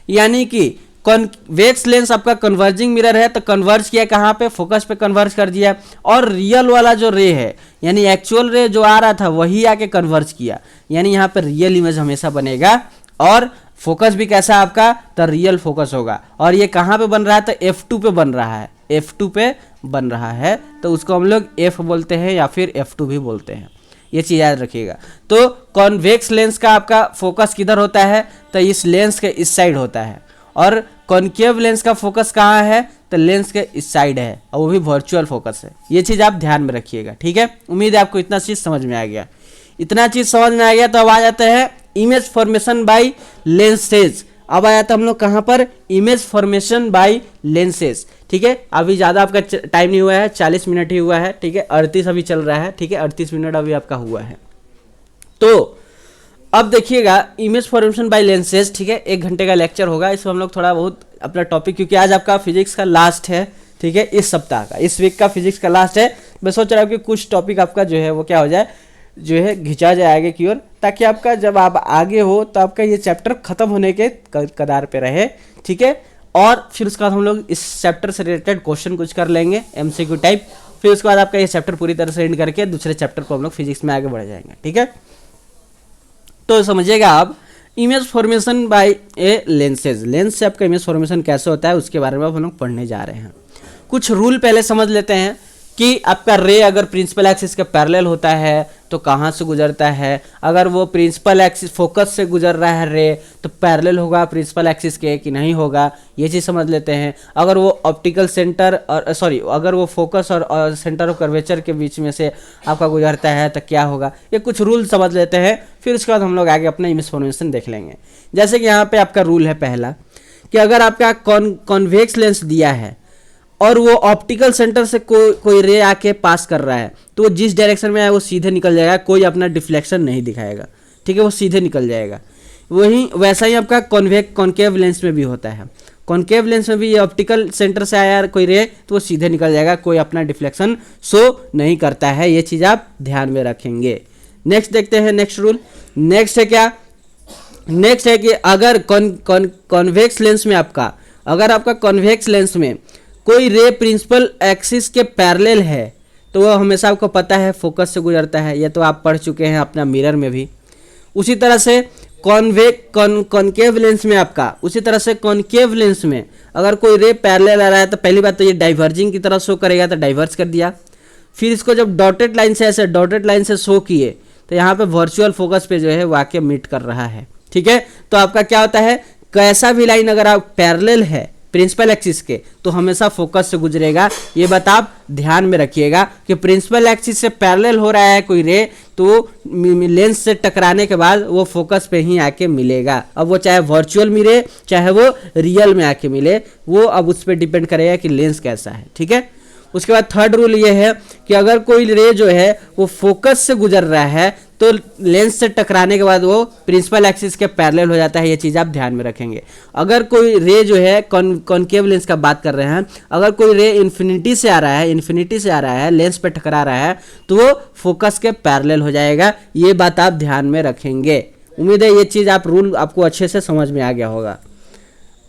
यानी कि कॉन्वेक्स लेंस आपका कन्वर्जिंग मिरर है, तो कन्वर्ज किया कहाँ पे, फोकस पे कन्वर्ज कर दिया, और रियल वाला जो रे है यानी एक्चुअल रे जो आ रहा था वही आके कन्वर्ज किया, यानी यहाँ पे रियल इमेज हमेशा बनेगा और फोकस भी कैसा आपका, तो रियल फोकस होगा। और ये कहाँ पे बन रहा है, तो F2 पे बन रहा है, F2 पे बन रहा है, तो उसको हम लोग F बोलते हैं या फिर F2 भी बोलते हैं, ये चीज़ याद रखिएगा। तो कॉन्वेक्स लेंस का आपका फोकस किधर होता है, तो इस लेंस के इस साइड होता है, और कॉनकेव लेंस का फोकस कहाँ है, तो लेंस के इस साइड है, और वो भी वर्चुअल फोकस है। ये चीज़ आप ध्यान में रखिएगा, ठीक है। उम्मीद है आपको इतना चीज़ समझ में आ गया। इतना चीज़ समझ में आ गया तो अब आ जाते हैं इमेज फॉर्मेशन बाय लेंसेज। अब आया था हम लोग कहाँ पर, इमेज फॉर्मेशन बाय लेंसेज, ठीक है। अभी ज़्यादा आपका टाइम नहीं हुआ है, 40 मिनट ही हुआ है, ठीक है, 38 अभी चल रहा है, ठीक है, 38 मिनट अभी आपका हुआ है। तो अब देखिएगा इमेज फॉर्मेशन बाय लेंसेज, ठीक है, 1 घंटे का लेक्चर होगा, इसमें हम लोग थोड़ा बहुत अपना टॉपिक, क्योंकि आज आपका फिजिक्स का लास्ट है, ठीक है, इस सप्ताह का, इस वीक का फिजिक्स का लास्ट है। मैं सोच रहा हूँ कि कुछ टॉपिक आपका जो है वो क्या हो जाए, जो है घिंचा जाए आगे की ओर, ताकि आपका जब आप आगे हो तो आपका ये चैप्टर खत्म होने के कगार पे रहे, ठीक है। और फिर उसके बाद हम लोग इस चैप्टर से रिलेटेड क्वेश्चन कुछ कर लेंगे MCQ टाइप, फिर उसके बाद आपका ये चैप्टर पूरी तरह से एंड करके दूसरे चैप्टर को हम लोग फिजिक्स में आगे बढ़ जाएंगे, ठीक है। तो समझिएगा आप image formation by A lenses, lens से आपका इमेज फॉर्मेशन कैसे होता है उसके बारे में हम लोग पढ़ने जा रहे हैं। कुछ रूल पहले समझ लेते हैं कि आपका रे अगर प्रिंसिपल एक्सिस के पैरेलल होता है तो कहाँ से गुजरता है, अगर वो प्रिंसिपल एक्सिस फोकस से गुजर रहा है रे तो पैरेलल होगा प्रिंसिपल एक्सिस के कि नहीं होगा, ये चीज़ समझ लेते हैं। अगर वो ऑप्टिकल सेंटर और सॉरी अगर वो फोकस और सेंटर ऑफ कर्वेचर के बीच में से आपका गुजरता है तो क्या होगा, ये कुछ रूल समझ लेते हैं, फिर उसके बाद हम लोग आगे अपना इमेज फॉर्मेशन देख लेंगे। जैसे कि यहाँ पे आपका रूल है पहला कि अगर आपका कॉन्वेक्स लेंस दिया है और वो ऑप्टिकल सेंटर से कोई रे आके पास कर रहा है तो वो जिस डायरेक्शन में आए वो सीधे निकल जाएगा, कोई अपना डिफ्लेक्शन नहीं दिखाएगा, ठीक है, वो सीधे निकल जाएगा। वही वैसा ही आपका कॉनकेव लेंस में भी होता है। कॉनकेव लेंस में भी ये ऑप्टिकल सेंटर से आया कोई रे तो वो सीधे निकल जाएगा, कोई अपना डिफ्लेक्शन शो नहीं करता है, ये चीज़ आप ध्यान में रखेंगे। नेक्स्ट देखते हैं नेक्स्ट रूल। नेक्स्ट है क्या, नेक्स्ट है कि अगर कॉन्वेक्स लेंस में आपका कॉन्वेक्स लेंस में कोई रे प्रिंसिपल एक्सिस के पैरेलल है तो वो हमेशा आपको पता है फोकस से गुजरता है, ये तो आप पढ़ चुके हैं अपना मिरर में भी। उसी तरह से कॉनकेव लेंस में उसी तरह से कॉनकेव लेंस में अगर कोई रे पैरेलल आ रहा है तो पहली बात तो ये डाइवर्जिंग की तरह शो करेगा, तो डाइवर्ज कर दिया। फिर इसको जब डॉटेड लाइन से ऐसे डॉटेड लाइन से शो किए तो यहाँ पे वर्चुअल फोकस पे जो है वाक्य मीट कर रहा है, ठीक है। तो आपका क्या होता है, कैसा भी लाइन अगर आप पैरेलल है प्रिंसिपल एक्सिस के तो हमेशा फोकस से गुजरेगा। ये बात आप ध्यान में रखिएगा कि प्रिंसिपल एक्सिस से पैरेलल हो रहा है कोई रे तो लेंस से टकराने के बाद वो फोकस पे ही आके मिलेगा। अब वो चाहे वर्चुअल मिले चाहे वो रियल में आके मिले, वो अब उस पर डिपेंड करेगा कि लेंस कैसा है, ठीक है। उसके बाद थर्ड रूल ये है कि अगर कोई रे जो है वो फोकस से गुजर रहा है तो लेंस से टकराने के बाद वो प्रिंसिपल एक्सिस के पैरेलल हो जाता है, ये चीज़ आप ध्यान में रखेंगे। अगर कोई रे जो है कॉनकेव लेंस का बात कर रहे हैं, अगर कोई रे इन्फिनिटी से आ रहा है लेंस पे टकरा रहा है तो वो फोकस के पैरेलल हो जाएगा, ये बात आप ध्यान में रखेंगे। उम्मीद है ये चीज़ आप रूल आपको अच्छे से समझ में आ गया होगा।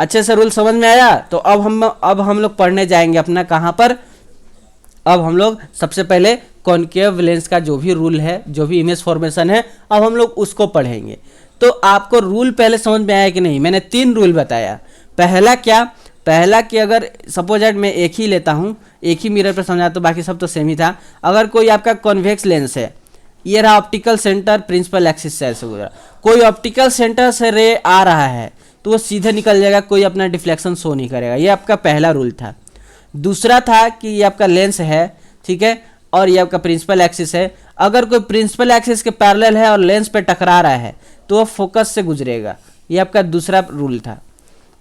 अच्छे से रूल समझ में आया तो अब हम लोग पढ़ने जाएंगे अपना कहाँ पर, अब हम लोग सबसे पहले कॉनकेव लेंस का जो भी रूल है, जो भी इमेज फॉर्मेशन है, अब हम लोग उसको पढ़ेंगे। तो आपको रूल पहले समझ में आया कि नहीं, मैंने 3 रूल बताया। पहला क्या, पहला कि अगर सपोज दैट मैं एक ही लेता हूँ, एक ही मिरर पर समझा तो बाकी सब तो सेम ही था। अगर कोई आपका कॉन्वेक्स लेंस है, ये रहा ऑप्टिकल सेंटर प्रिंसिपल एक्सिस से ऐसे गुजरा, कोई ऑप्टिकल सेंटर से रे आ रहा है तो वो सीधे निकल जाएगा, कोई अपना डिफ्लेक्शन शो नहीं करेगा। ये आपका पहला रूल था। दूसरा था कि ये आपका लेंस है, ठीक है, और ये आपका प्रिंसिपल एक्सिस है। अगर कोई प्रिंसिपल एक्सिस के पैरेलल है और लेंस पे टकरा रहा है तो वो फोकस से गुजरेगा। ये आपका दूसरा रूल था।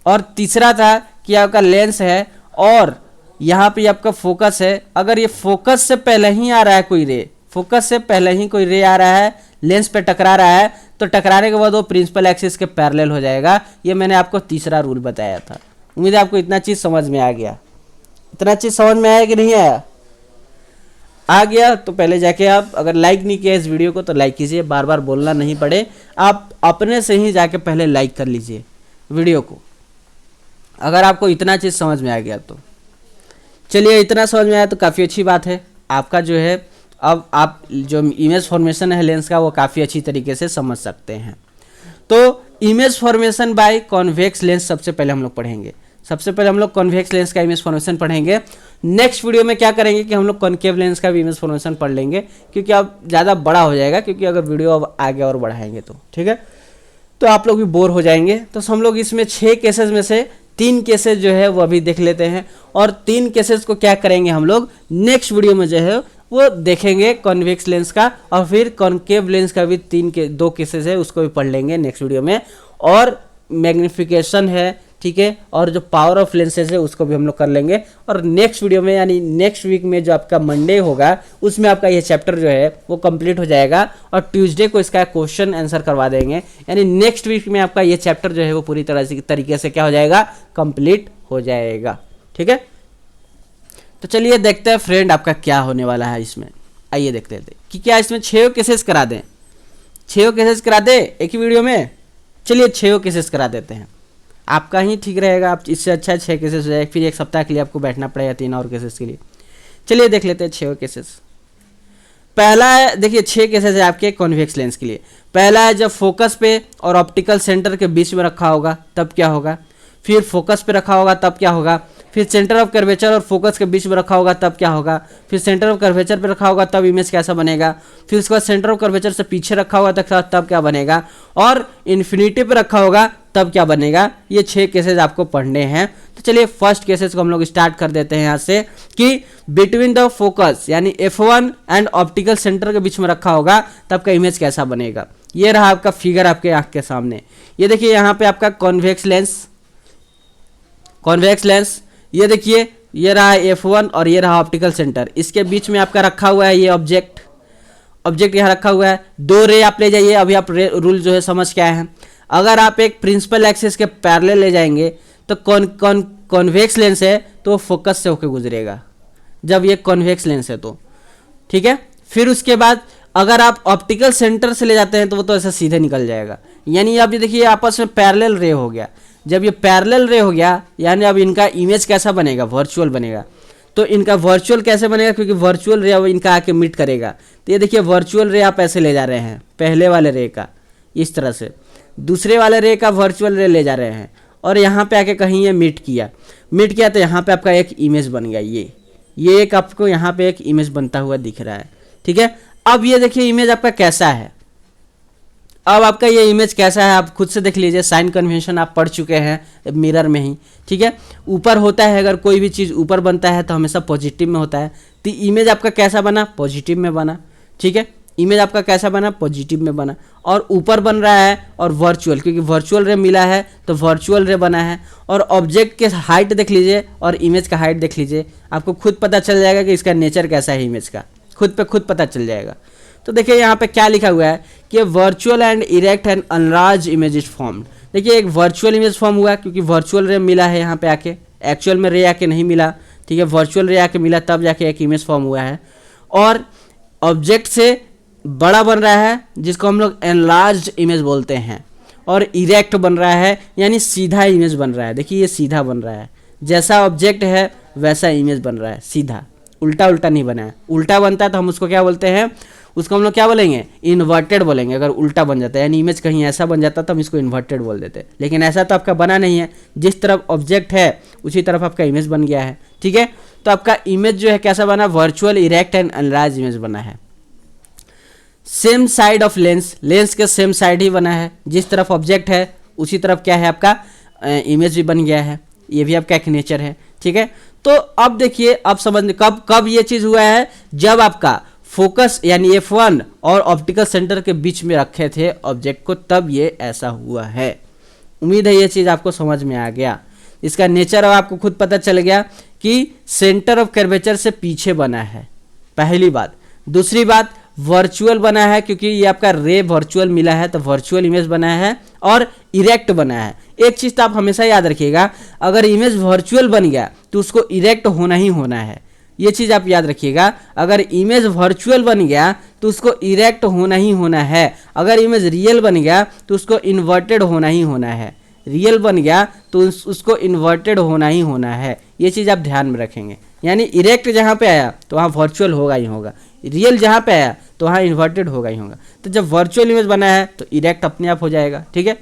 और तीसरा था कि आपका लेंस है और यहाँ पे आपका फोकस है, अगर ये फोकस से पहले ही आ रहा है कोई रे, फोकस से पहले ही कोई रे आ रहा है, लेंस पे टकरा रहा है, तो टकराने के बाद वो प्रिंसिपल एक्सिस के पैरेलल हो जाएगा। ये मैंने आपको तीसरा रूल बताया था। उम्मीद है आपको इतना चीज़ समझ में आ गया। इतना चीज़ समझ में आया कि नहीं आया? आ गया तो पहले जाके आप अगर लाइक नहीं किया इस वीडियो को तो लाइक कीजिए, बार बार बोलना नहीं पड़े, आप अपने से ही जाके पहले लाइक कर लीजिए वीडियो को, अगर आपको इतना चीज़ समझ में आ गया तो। चलिए, इतना समझ में आया तो काफ़ी अच्छी बात है। आपका जो है अब आप जो इमेज फॉर्मेशन है लेंस का वो काफ़ी अच्छी तरीके से समझ सकते हैं। तो image formation by convex lens सबसे पहले हम लोग पढ़ेंगे। सबसे पहले हम लोग कॉन्वेक्स लेंस का इमेज फॉर्मेशन पढ़ेंगे। नेक्स्ट वीडियो में क्या करेंगे कि हम लोग कॉन्केव लेंस का भी इमेज फॉर्मेशन पढ़ लेंगे, क्योंकि अब ज़्यादा बड़ा हो जाएगा, क्योंकि अगर वीडियो अब आगे और बढ़ाएंगे तो ठीक है, तो आप लोग भी बोर हो जाएंगे। तो हम लोग इसमें 6 केसेस में से 3 केसेस जो है वो अभी देख लेते हैं, और 3 केसेस को क्या करेंगे हम लोग नेक्स्ट वीडियो में जो है वो देखेंगे कॉन्वेक्स लेंस का, और फिर कॉन्केव लेंस का भी 2 केसेस है उसको भी पढ़ लेंगे नेक्स्ट वीडियो में। और मैग्निफिकेशन है, ठीक है, और जो पावर ऑफ लेंसेज है उसको भी हम लोग कर लेंगे। और नेक्स्ट वीडियो में यानी नेक्स्ट वीक में जो आपका मंडे होगा उसमें आपका ये चैप्टर जो है वो कंप्लीट हो जाएगा, और ट्यूसडे को इसका क्वेश्चन आंसर करवा देंगे। यानी नेक्स्ट वीक में आपका ये चैप्टर जो है वो पूरी तरीके से क्या हो जाएगा, कंप्लीट हो जाएगा। ठीक है, तो चलिए देखते हैं फ्रेंड आपका क्या होने वाला है इसमें। आइए देख लेते हैं कि क्या इसमें 6 केसेस करा दें। 6 केसेस करा दे एक ही वीडियो में। चलिए 6 केसेस करा देते हैं, आपका ही ठीक रहेगा। आप इससे अच्छा 6 केसेस हो जाए, फिर एक सप्ताह के लिए आपको बैठना पड़ेगा 3 और केसेस के लिए। चलिए देख लेते हैं 6 केसेस। पहला है, देखिए 6 केसेस है आपके कॉन्वेक्स लेंस के लिए। पहला है जब फोकस पे और ऑप्टिकल सेंटर के बीच में रखा होगा तब क्या होगा, फिर फोकस पे रखा होगा तब क्या होगा, फिर सेंटर ऑफ कर्वेचर और फोकस के बीच में रखा होगा तब क्या होगा, फिर सेंटर ऑफ कर्वेचर पे रखा होगा तब इमेज कैसा बनेगा, फिर उसके बाद सेंटर ऑफ कर्वेचर से पीछे रखा होगा तब क्या बनेगा, और इन्फिनिटी पे रखा होगा तब क्या बनेगा। ये 6 केसेस आपको पढ़ने हैं। तो चलिए फर्स्ट केसेस को हम लोग स्टार्ट कर देते हैं यहाँ से कि बिटवीन द फोकस यानी F1 एंड ऑप्टिकल सेंटर के बीच में रखा होगा तब का इमेज कैसा बनेगा। ये रहा आपका फिगर आपके आंख के सामने। ये देखिए यहाँ पे आपका कॉन्वेक्स लेंस, ये देखिए ये रहा F1 और ये रहा ऑप्टिकल सेंटर, इसके बीच में आपका रखा हुआ है ये ऑब्जेक्ट यहाँ रखा हुआ है। 2 रे आप ले जाइए। अभी आप रूल जो है समझ के आए हैं। अगर आप एक प्रिंसिपल एक्सिस के पैरेलल ले जाएंगे तो कॉन्वेक्स लेंस है तो फोकस से होकर गुजरेगा, जब ये कॉन्वेक्स लेंस है तो ठीक है। फिर उसके बाद अगर आप ऑप्टिकल सेंटर से ले जाते हैं तो वो तो ऐसा सीधे निकल जाएगा। यानी अब ये देखिए आपस में पैरेलल रे हो गया। जब ये पैरेलल रे हो गया यानी अब इनका इमेज कैसा बनेगा, वर्चुअल बनेगा। तो इनका वर्चुअल कैसे बनेगा, क्योंकि वर्चुअल रे अब इनका आके मीट करेगा। तो ये देखिए वर्चुअल रे आप ऐसे ले जा रहे हैं, पहले वाले रे का इस तरह से, दूसरे वाले रे का वर्चुअल रे ले जा रहे हैं, और यहाँ पे आके कहीं ये मीट किया तो यहाँ पे आपका एक इमेज बन गया। ये एक आपको यहाँ पे एक इमेज बनता हुआ दिख रहा है। ठीक है, अब ये देखिए इमेज आपका कैसा है। अब आपका ये इमेज कैसा है आप खुद से देख लीजिए। साइन कन्वेंशन आप पढ़ चुके हैं मिरर में ही। ठीक है, ऊपर होता है, अगर कोई भी चीज़ ऊपर बनता है तो हमेशा पॉजिटिव में होता है। तो इमेज आपका कैसा बना, पॉजिटिव में बना। ठीक है, इमेज आपका कैसा बना, पॉजिटिव में बना, और ऊपर बन रहा है और वर्चुअल, क्योंकि वर्चुअल रे मिला है तो वर्चुअल रे बना है। और ऑब्जेक्ट के हाइट देख लीजिए और इमेज का हाइट देख लीजिए, आपको खुद पता चल जाएगा कि इसका नेचर कैसा है। इमेज का खुद पता चल जाएगा। तो देखिए यहाँ पे क्या लिखा हुआ है कि virtual and erect and enlarge image is formed. देखिए एक वर्चुअल इमेज फॉर्म हुआ क्योंकि वर्चुअल रे मिला है यहाँ पे आके, एक्चुअल में रे आके नहीं मिला। ठीक है, वर्चुअल रे आके मिला तब जाके एक इमेज फॉर्म हुआ है। और ऑब्जेक्ट से बड़ा बन रहा है जिसको हम लोग एनलार्ज इमेज बोलते हैं, और इरेक्ट बन रहा है यानी सीधा इमेज बन रहा है। देखिए ये सीधा बन रहा है, जैसा ऑब्जेक्ट है वैसा इमेज बन रहा है, सीधा, उल्टा नहीं बना है। उल्टा बनता है तो हम उसको क्या बोलते हैं, उसको हम लोग क्या बोलेंगे, इन्वर्टेड बोलेंगे। अगर उल्टा बन जाता है यानी इमेज कहीं ऐसा बन जाता तो हम इसको इन्वर्टेड बोल देते, लेकिन ऐसा तो आपका बना नहीं है, जिस तरफ ऑब्जेक्ट है उसी तरफ आपका इमेज बन गया है। ठीक है, तो आपका इमेज जो है कैसा बना, virtual erect and enlarge image बना है। Same side of lens, lens के सेम साइड ही बना है, जिस तरफ ऑब्जेक्ट है उसी तरफ क्या है आपका इमेज भी बन गया है। ये भी आपका एक नेचर है। ठीक है, तो अब देखिए, अब समझ कब ये चीज हुआ है, जब आपका फोकस यानी F1 और ऑप्टिकल सेंटर के बीच में रखे थे ऑब्जेक्ट को, तब ये ऐसा हुआ है। उम्मीद है ये चीज आपको समझ में आ गया। इसका नेचर अब आपको खुद पता चल गया कि सेंटर ऑफ कर्वेचर से पीछे बना है, पहली बात। दूसरी बात, वर्चुअल बना है क्योंकि ये आपका रे वर्चुअल मिला है, तो वर्चुअल इमेज बना है और इरेक्ट बना है। एक चीज तो आप हमेशा याद रखिएगा, अगर इमेज वर्चुअल बन गया तो उसको इरेक्ट होना ही होना है। ये चीज आप याद रखिएगा, अगर इमेज वर्चुअल बन गया तो उसको इरेक्ट होना ही होना है। अगर इमेज रियल बन गया तो उसको इन्वर्टेड होना ही होना है। रियल बन गया तो उसको इन्वर्टेड होना ही होना है। ये चीज़ आप ध्यान में रखेंगे। यानी इरेक्ट जहाँ पे आया तो वहाँ वर्चुअल होगा ही होगा, रियल जहाँ पे आया तो वहाँ इन्वर्टेड होगा ही होगा। तो जब वर्चुअल इमेज बना है तो इरेक्ट अपने आप हो जाएगा। ठीक है,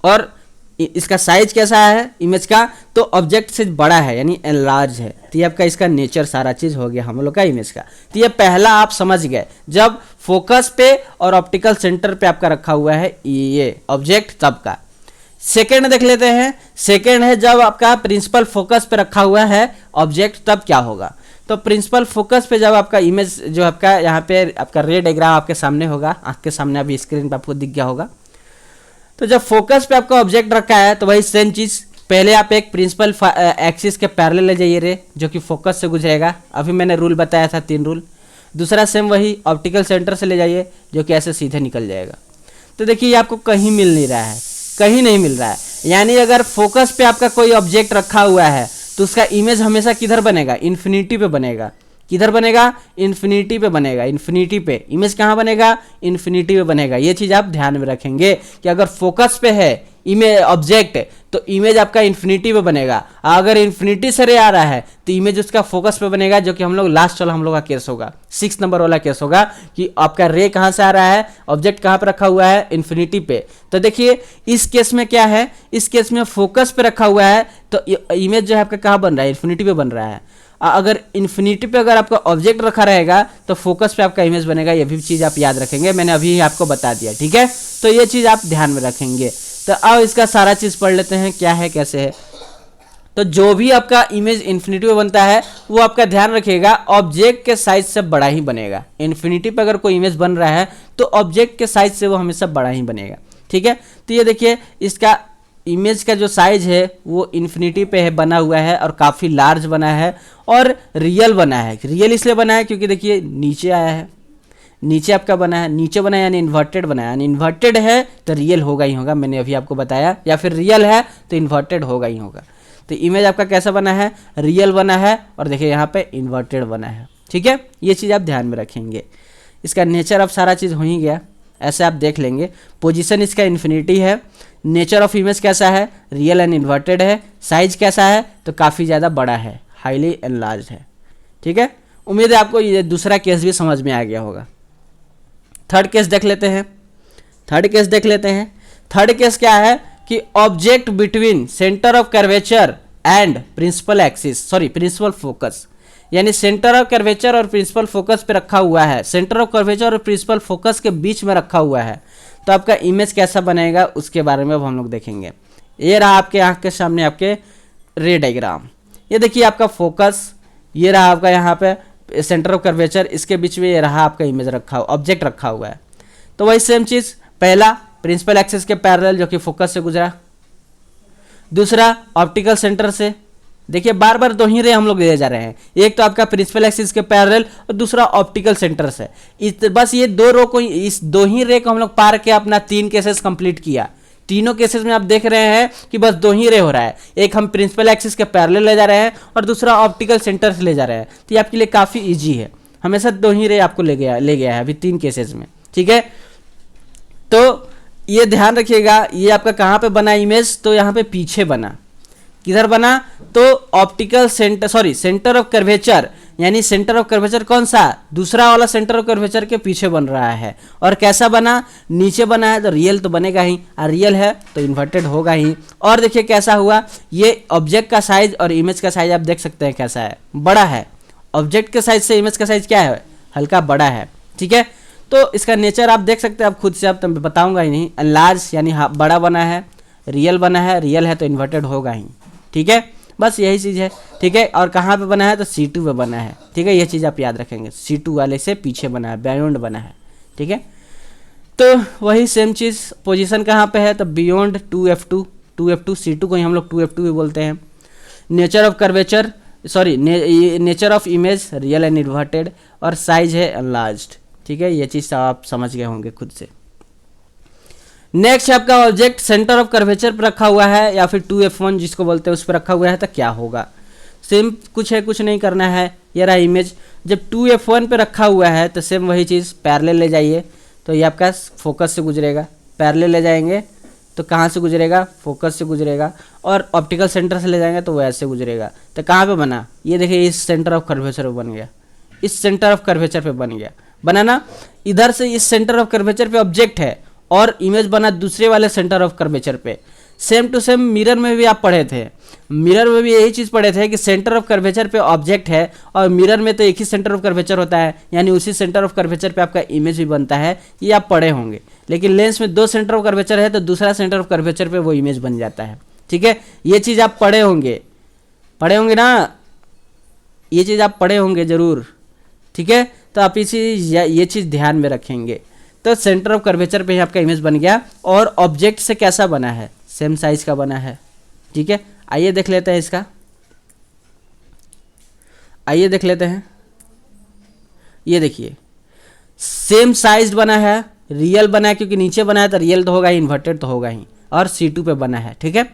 और इसका साइज कैसा है इमेज का, तो ऑब्जेक्ट से बड़ा है यानी एनलार्ज है। तो ये आपका इसका नेचर सारा चीज हो गया हम लोग का इमेज का। तो ये पहला आप समझ गए, जब फोकस पे और ऑप्टिकल सेंटर पे आपका रखा हुआ है ये ऑब्जेक्ट तब का। सेकेंड देख लेते हैं। सेकेंड है जब आपका प्रिंसिपल फोकस पे रखा हुआ है ऑब्जेक्ट तब क्या होगा। तो प्रिंसिपल फोकस पे जब आपका इमेज जो आपका यहाँ पे आपका रे डायग्राम आपके सामने होगा, आंख के सामने अभी स्क्रीन पे आपको दिख गया होगा। तो जब फोकस पे आपका ऑब्जेक्ट रखा है तो वही सेम चीज, पहले आप एक प्रिंसिपल एक्सिस के पैरेलल ले जाइए रे, जो कि फोकस से गुजरेगा। अभी मैंने रूल बताया था 3 रूल। दूसरा सेम वही ऑप्टिकल सेंटर से ले जाइए, जो कि ऐसे सीधे निकल जाएगा। तो देखिए ये आपको कहीं मिल नहीं रहा है, कहीं नहीं मिल रहा है। यानी अगर फोकस पे आपका कोई ऑब्जेक्ट रखा हुआ है तो उसका इमेज हमेशा किधर बनेगा, इन्फिनिटी पे बनेगा। किधर बनेगा, इन्फिनिटी पे बनेगा। इन्फिनिटी पे इमेज कहाँ बनेगा, इन्फिनिटी पे बनेगा। ये चीज आप ध्यान में रखेंगे कि अगर फोकस पे है इमेज ऑब्जेक्ट तो इमेज आपका इन्फिनिटी पे बनेगा। अगर इन्फिनिटी से रे आ रहा है तो इमेज उसका फोकस पे बनेगा, जो कि हम लोग लास्ट वाला हम लोग का केस होगा, 6 नंबर वाला केस होगा कि आपका रे कहाँ से आ रहा है, ऑब्जेक्ट कहाँ पे रखा हुआ है, इन्फिनिटी पे। तो देखिए इस केस में क्या है, इस केस में फोकस पे रखा हुआ है तो इमेज जो है आपका कहाँ बन रहा है, इन्फिनिटी पे बन रहा है। अगर इन्फिनिटी पे अगर आपका ऑब्जेक्ट रखा रहेगा तो फोकस पे आपका इमेज बनेगा। ये भी चीज आप याद रखेंगे, मैंने अभी आपको बता दिया। ठीक है, तो ये चीज आप ध्यान में रखेंगे। तो अब इसका सारा चीज पढ़ लेते हैं क्या है कैसे है। तो जो भी आपका इमेज इन्फिनिटी पे बनता है वो आपका ध्यान रखिएगा ऑब्जेक्ट के साइज से बड़ा ही बनेगा। इन्फिनिटी पे अगर कोई इमेज बन रहा है तो ऑब्जेक्ट के साइज से वो हमेशा बड़ा ही बनेगा। ठीक है, तो ये देखिए इसका इमेज का जो साइज है वो इन्फिनिटी पे है बना हुआ है और काफ़ी लार्ज बना है और रियल बना है। रियल इसलिए बना है क्योंकि देखिए नीचे आया है, नीचे आपका बना है, नीचे बना है यानी इन्वर्टेड बना है। यानी इन्वर्टेड है तो रियल होगा ही होगा, मैंने अभी आपको बताया, या फिर रियल है तो इन्वर्टेड होगा ही होगा। तो इमेज आपका कैसा बना है, रियल बना है और देखिए यहाँ पे इन्वर्टेड बना है। ठीक है, ये चीज़ आप ध्यान में रखेंगे। इसका नेचर अब सारा चीज़ हो ही गया, ऐसे आप देख लेंगे। पोजीशन इसका इन्फिनिटी है, नेचर ऑफ इमेज कैसा है, रियल एंड इन्वर्टेड है, साइज कैसा है तो काफ़ी ज़्यादा बड़ा है, हाईली एनलार्ज है। ठीक है, उम्मीद है आपको ये दूसरा केस भी समझ में आ गया होगा। थर्ड केस देख लेते हैं। थर्ड केस क्या है कि object between centre of curvature and principal axis, sorry principal focus, यानी सेंटर ऑफ कर्वेचर और प्रिंसिपल फोकस पे रखा हुआ है। सेंटर ऑफ कर्वेचर और प्रिंसिपल फोकस के बीच में रखा हुआ है तो आपका इमेज कैसा बनेगा उसके बारे में अब हम लोग देखेंगे। ये रहा आपके आंख के सामने आपके रे डायग्राम। ये देखिए आपका फोकस, ये रहा आपका यहाँ पे सेंटर ऑफ कर्वेचर, इसके बीच में ये रहा आपका इमेज रखा हुआ, ऑब्जेक्ट रखा हुआ है। तो वही सेम चीज, पहला प्रिंसिपल एक्सिस के पैरेलल जो कि फोकस से गुजरा, दूसरा ऑप्टिकल सेंटर से। देखिए बार बार 2 ही रे हम लोग ले जा रहे हैं, एक तो आपका प्रिंसिपल एक्सिस के पैरेलल और दूसरा ऑप्टिकल सेंटर से। बस ये 2 रो को, इस 2 ही रे को हम लोग पार के अपना 3 केसेस कंप्लीट किया। तीनों केसेस में आप देख रहे हैं कि बस 2 ही रे हो रहा है, एक हम प्रिंसिपल एक्सिस के पैरेलल ले जा रहे हैं और दूसरा ऑप्टिकल सेंटर से ले जा रहे हैं। तो ये आपके लिए काफ़ी ईजी है, हमेशा 2 ही रे आपको ले गया है अभी 3 केसेस में। ठीक है, तो ये ध्यान रखिएगा, ये आपका कहाँ पे बना इमेज, तो यहाँ पे पीछे बना। किधर बना, तो optical centre, sorry centre of curvature यानी सेंटर ऑफ कर्वेचर कौन सा, दूसरा वाला सेंटर ऑफ कर्वेचर के पीछे बन रहा है। और कैसा बना, नीचे बना है तो रियल तो बनेगा ही, और रियल है तो इन्वर्टेड होगा ही। और देखिए कैसा हुआ, ये ऑब्जेक्ट का साइज और इमेज का साइज आप देख सकते हैं कैसा है, बड़ा है। ऑब्जेक्ट के साइज से इमेज का साइज क्या है, हल्का बड़ा है, ठीक है। तो इसका नेचर आप देख सकते हैं, आप खुद से, आप बताऊंगा ही नहीं। लार्ज यानी बड़ा बना है, रियल बना है, रियल है तो इन्वर्टेड होगा ही, ठीक है। बस यही चीज़ है, ठीक है। और कहाँ पे बना है, तो C2 पे बना है, ठीक है। ये चीज़ आप याद रखेंगे, C2 वाले से पीछे बना है, बियॉन्ड बना है, ठीक है। तो वही सेम चीज़, पोजीशन कहाँ पे है, तो बियॉन्ड 2F2, 2F2 C2 को ही हम लोग 2F2 भी बोलते हैं। Nature of curvature, sorry nature of image real and inverted, और साइज है एनलार्ज्ड, ठीक है। ये चीज़ आप समझ गए होंगे खुद से। नेक्स्ट आपका ऑब्जेक्ट सेंटर ऑफ कर्वेचर पर रखा हुआ है या फिर 2F1 जिसको बोलते हैं उस पर रखा हुआ है, तो क्या होगा, सेम कुछ है, कुछ नहीं करना है। ये रहा इमेज, जब 2F1 पे रखा हुआ है तो सेम वही चीज़ पैरेलल ले जाइए, तो ये आपका फोकस से गुजरेगा। पैरेलल ले जाएंगे तो कहाँ से गुजरेगा, फोकस से गुजरेगा। और ऑप्टिकल सेंटर से ले जाएंगे तो वो ऐसे गुजरेगा। तो कहाँ पे बना, ये देखिए इस सेंटर ऑफ कर्वेचर पे बन गया, इस सेंटर ऑफ कर्वेचर पे बन गया, बना ना। इधर से इस सेंटर ऑफ कर्वेचर पे ऑब्जेक्ट है और इमेज बना दूसरे वाले सेंटर ऑफ कर्वेचर पे। सेम टू सेम मिरर में भी आप पढ़े थे, मिरर में भी यही चीज़ पढ़े थे कि सेंटर ऑफ कर्वेचर पे ऑब्जेक्ट है और मिरर में तो एक ही सेंटर ऑफ कर्वेचर होता है, यानी उसी सेंटर ऑफ कर्वेचर पे आपका इमेज भी बनता है। ये आप पढ़े होंगे। लेकिन लेंस में 2 सेंटर ऑफ कर्वेचर है तो दूसरा सेंटर ऑफ कर्वेचर पे वो इमेज बन जाता है, ठीक है। ये चीज़ आप पढ़े होंगे, पढ़े होंगे ना, ये चीज़ आप पढ़े होंगे जरूर, ठीक है। तो आप ये चीज़ ध्यान में रखेंगे। तो सेंटर ऑफ कर्वेचर पे ही आपका इमेज बन गया। और ऑब्जेक्ट से कैसा बना है, सेम साइज का बना है, ठीक है। आइए देख लेते हैं इसका, आइए देख लेते हैं। ये देखिए सेम साइज बना है, रियल बना है, क्योंकि नीचे बना है तो रियल तो होगा ही, इन्वर्टेड तो होगा ही। और C2 पे बना है, ठीक है।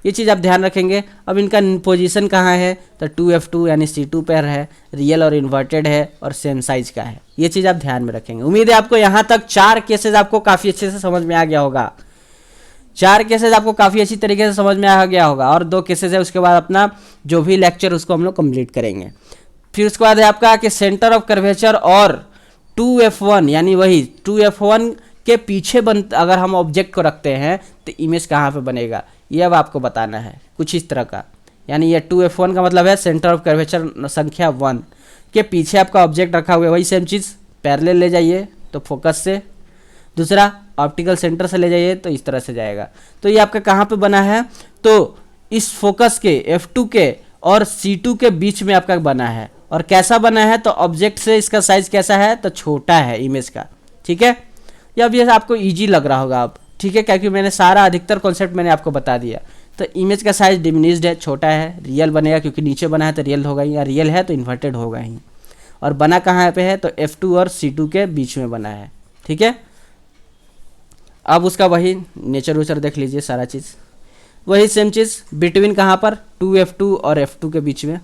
ये चीज़ आप ध्यान रखेंगे। अब इनका पोजीशन कहाँ है, तो 2F2 यानी C2 पर है, रियल और इन्वर्टेड है और सेम साइज का है। ये चीज़ आप ध्यान में रखेंगे। उम्मीद है आपको यहाँ तक 4 केसेस आपको काफ़ी अच्छे से समझ में आ गया होगा। 4 केसेस आपको काफ़ी अच्छी तरीके से समझ में आ गया होगा। और 2 केसेस है, उसके बाद अपना जो भी लेक्चर उसको हम लोग कंप्लीट करेंगे। फिर उसके बाद है आपका कि सेंटर ऑफ कर्वेचर और 2F1 यानी वही 2F1 के पीछे अगर हम ऑब्जेक्ट को रखते हैं तो इमेज कहाँ पे बनेगा, ये अब आपको बताना है कुछ इस तरह का। यानी ये 2F1 का मतलब है सेंटर ऑफ कर्वेचर संख्या 1 के पीछे आपका ऑब्जेक्ट रखा हुआ है, वही सेम चीज़ पैरेलल ले जाइए तो फोकस से, दूसरा ऑप्टिकल सेंटर से ले जाइए तो इस तरह से जाएगा। तो ये आपका कहाँ पे बना है, तो इस फोकस के F2 के और C2 के बीच में आपका बना है। और कैसा बना है, तो ऑब्जेक्ट से इसका साइज कैसा है, तो छोटा है इमेज का, ठीक है। या अब ये आपको ईजी लग रहा होगा अब, ठीक है, क्योंकि मैंने सारा अधिकतर कॉन्सेप्ट मैंने आपको बता दिया। तो इमेज का साइज डिमिनिश्ड है, छोटा है, रियल बनेगा क्योंकि नीचे बना है तो रियल होगा ही, या रियल है तो इन्वर्टेड होगा ही। और बना कहाँ पे है, तो F2 और C2 के बीच में बना है, ठीक है। अब उसका वही नेचर वेचर देख लीजिए, सारा चीज़ वही सेम चीज़, बिटवीन कहाँ पर, 2F2 और F2 के बीच में।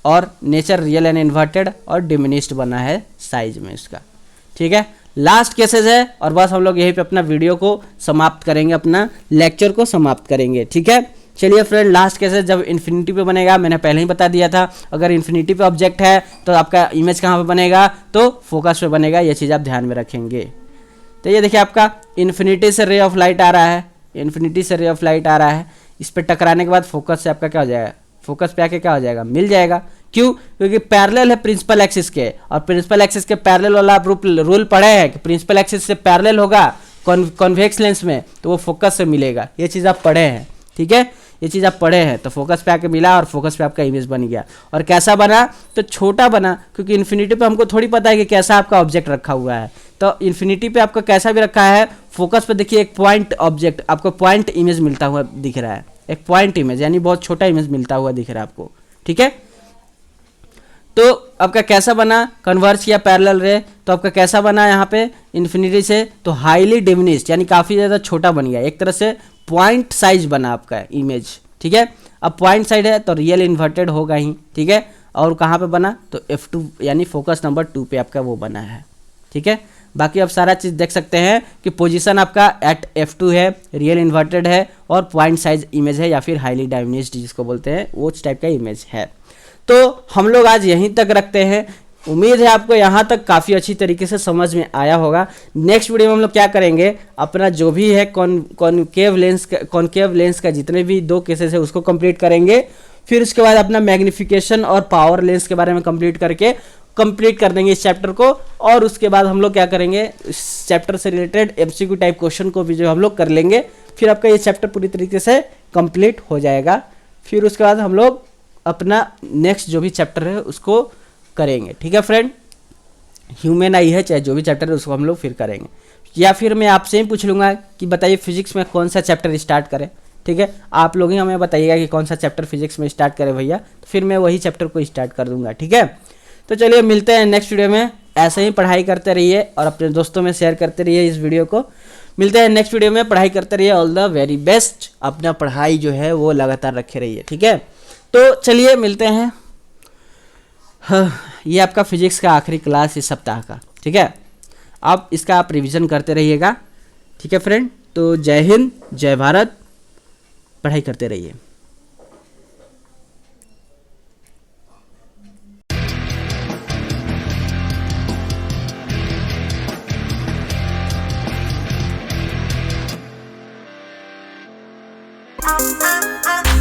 और नेचर रियल एंड इन्वर्टेड और डिमिनिश्ड बना है साइज में इसका, ठीक है। लास्ट केसेस है और बस हम लोग यहीं पे अपना वीडियो को समाप्त करेंगे, अपना लेक्चर को समाप्त करेंगे, ठीक है। चलिए फ्रेंड, लास्ट केसेस जब इन्फिनिटी पे बनेगा, मैंने पहले ही बता दिया था, अगर इन्फिनिटी पे ऑब्जेक्ट है तो आपका इमेज कहाँ पे बनेगा, तो फोकस पे बनेगा। ये चीज़ आप ध्यान में रखेंगे। तो ये देखिए आपका इन्फिनिटी से रे ऑफ लाइट आ रहा है, इन्फिनिटी से रे ऑफ लाइट आ रहा है, इस पर टकराने के बाद फोकस से आपका क्या हो जाएगा, फोकस पे आके क्या हो जाएगा, मिल जाएगा। क्यों, क्योंकि पैरेलल है प्रिंसिपल एक्सिस के, और प्रिंसिपल एक्सिस के पैरेलल वाला आप रूल पढ़े हैं कि प्रिंसिपल एक्सिस से पैरेलल होगा कॉन्वेक्स लेंस में तो वो फोकस से मिलेगा। ये चीज़ आप पढ़े हैं, ठीक है, ये चीज़ आप पढ़े हैं। तो फोकस पे आके मिला और फोकस पे आपका इमेज बन गया। और कैसा बना, तो छोटा बना, क्योंकि इन्फिनिटी पे हमको थोड़ी पता है कि कैसा आपका ऑब्जेक्ट रखा हुआ है। तो इन्फिनिटी पे आपका कैसा भी रखा है, फोकस पे देखिए एक पॉइंट ऑब्जेक्ट, आपको पॉइंट इमेज मिलता हुआ दिख रहा है, एक पॉइंट इमेज यानी बहुत छोटा इमेज मिलता हुआ दिख रहा है आपको, ठीक है। तो आपका कैसा बना, कन्वर्ज किया पैरेलल रे, तो आपका कैसा बना यहाँ पे इन्फिनिटी से, तो हाईली डिमिनिश्ड यानी काफ़ी ज़्यादा छोटा बन गया, एक तरह से पॉइंट साइज बना आपका इमेज, ठीक है। अब पॉइंट साइड है तो रियल इन्वर्टेड होगा ही, ठीक है। और कहाँ पे बना, तो F2 यानी फोकस नंबर 2 पे आपका वो बना है, ठीक है। बाकी आप सारा चीज़ देख सकते हैं कि पोजीशन आपका एट F2 है, रियल इन्वर्टेड है और पॉइंट साइज इमेज है या फिर हाईली डायमिनिश्ड जिसको बोलते हैं वो टाइप का इमेज है। तो हम लोग आज यहीं तक रखते हैं। उम्मीद है आपको यहाँ तक काफ़ी अच्छी तरीके से समझ में आया होगा। नेक्स्ट वीडियो में हम लोग क्या करेंगे, अपना जो भी है कॉनकेव लेंस का जितने भी 2 केसेस है उसको कंप्लीट करेंगे। फिर उसके बाद अपना मैग्निफिकेशन और पावर लेंस के बारे में कंप्लीट कर देंगे इस चैप्टर को। और उसके बाद हम लोग क्या करेंगे, इस चैप्टर से रिलेटेड एमसीक्यू टाइप क्वेश्चन को भी जो हम लोग कर लेंगे। फिर आपका ये चैप्टर पूरी तरीके से कंप्लीट हो जाएगा। फिर उसके बाद हम लोग अपना नेक्स्ट जो भी चैप्टर है उसको करेंगे। ठीक है फ्रेंड, ह्यूमन आई है चाहे जो भी चैप्टर है उसको हम लोग फिर करेंगे। या फिर मैं आपसे ही पूछ लूँगा कि बताइए फिजिक्स में कौन सा चैप्टर स्टार्ट करें। ठीक है, आप लोग ही हमें बताइएगा कि कौन सा चैप्टर फिजिक्स में स्टार्ट करें भैया, तो फिर मैं वही चैप्टर को स्टार्ट कर दूंगा। ठीक है, तो चलिए मिलते हैं नेक्स्ट वीडियो में। ऐसे ही पढ़ाई करते रहिए और अपने दोस्तों में शेयर करते रहिए इस वीडियो को। मिलते हैं नेक्स्ट वीडियो में, पढ़ाई करते रहिए। ऑल द वेरी बेस्ट, अपना पढ़ाई जो है वो लगातार रखे रहिए। ठीक है, तो चलिए मिलते हैं। हाँ, ये आपका फिजिक्स का आखिरी क्लास इस सप्ताह का। ठीक है, अब इसका आप रिवीजन करते रहिएगा। ठीक है फ्रेंड, तो जय हिंद, जय भारत, पढ़ाई करते रहिए। ah, ah, ah.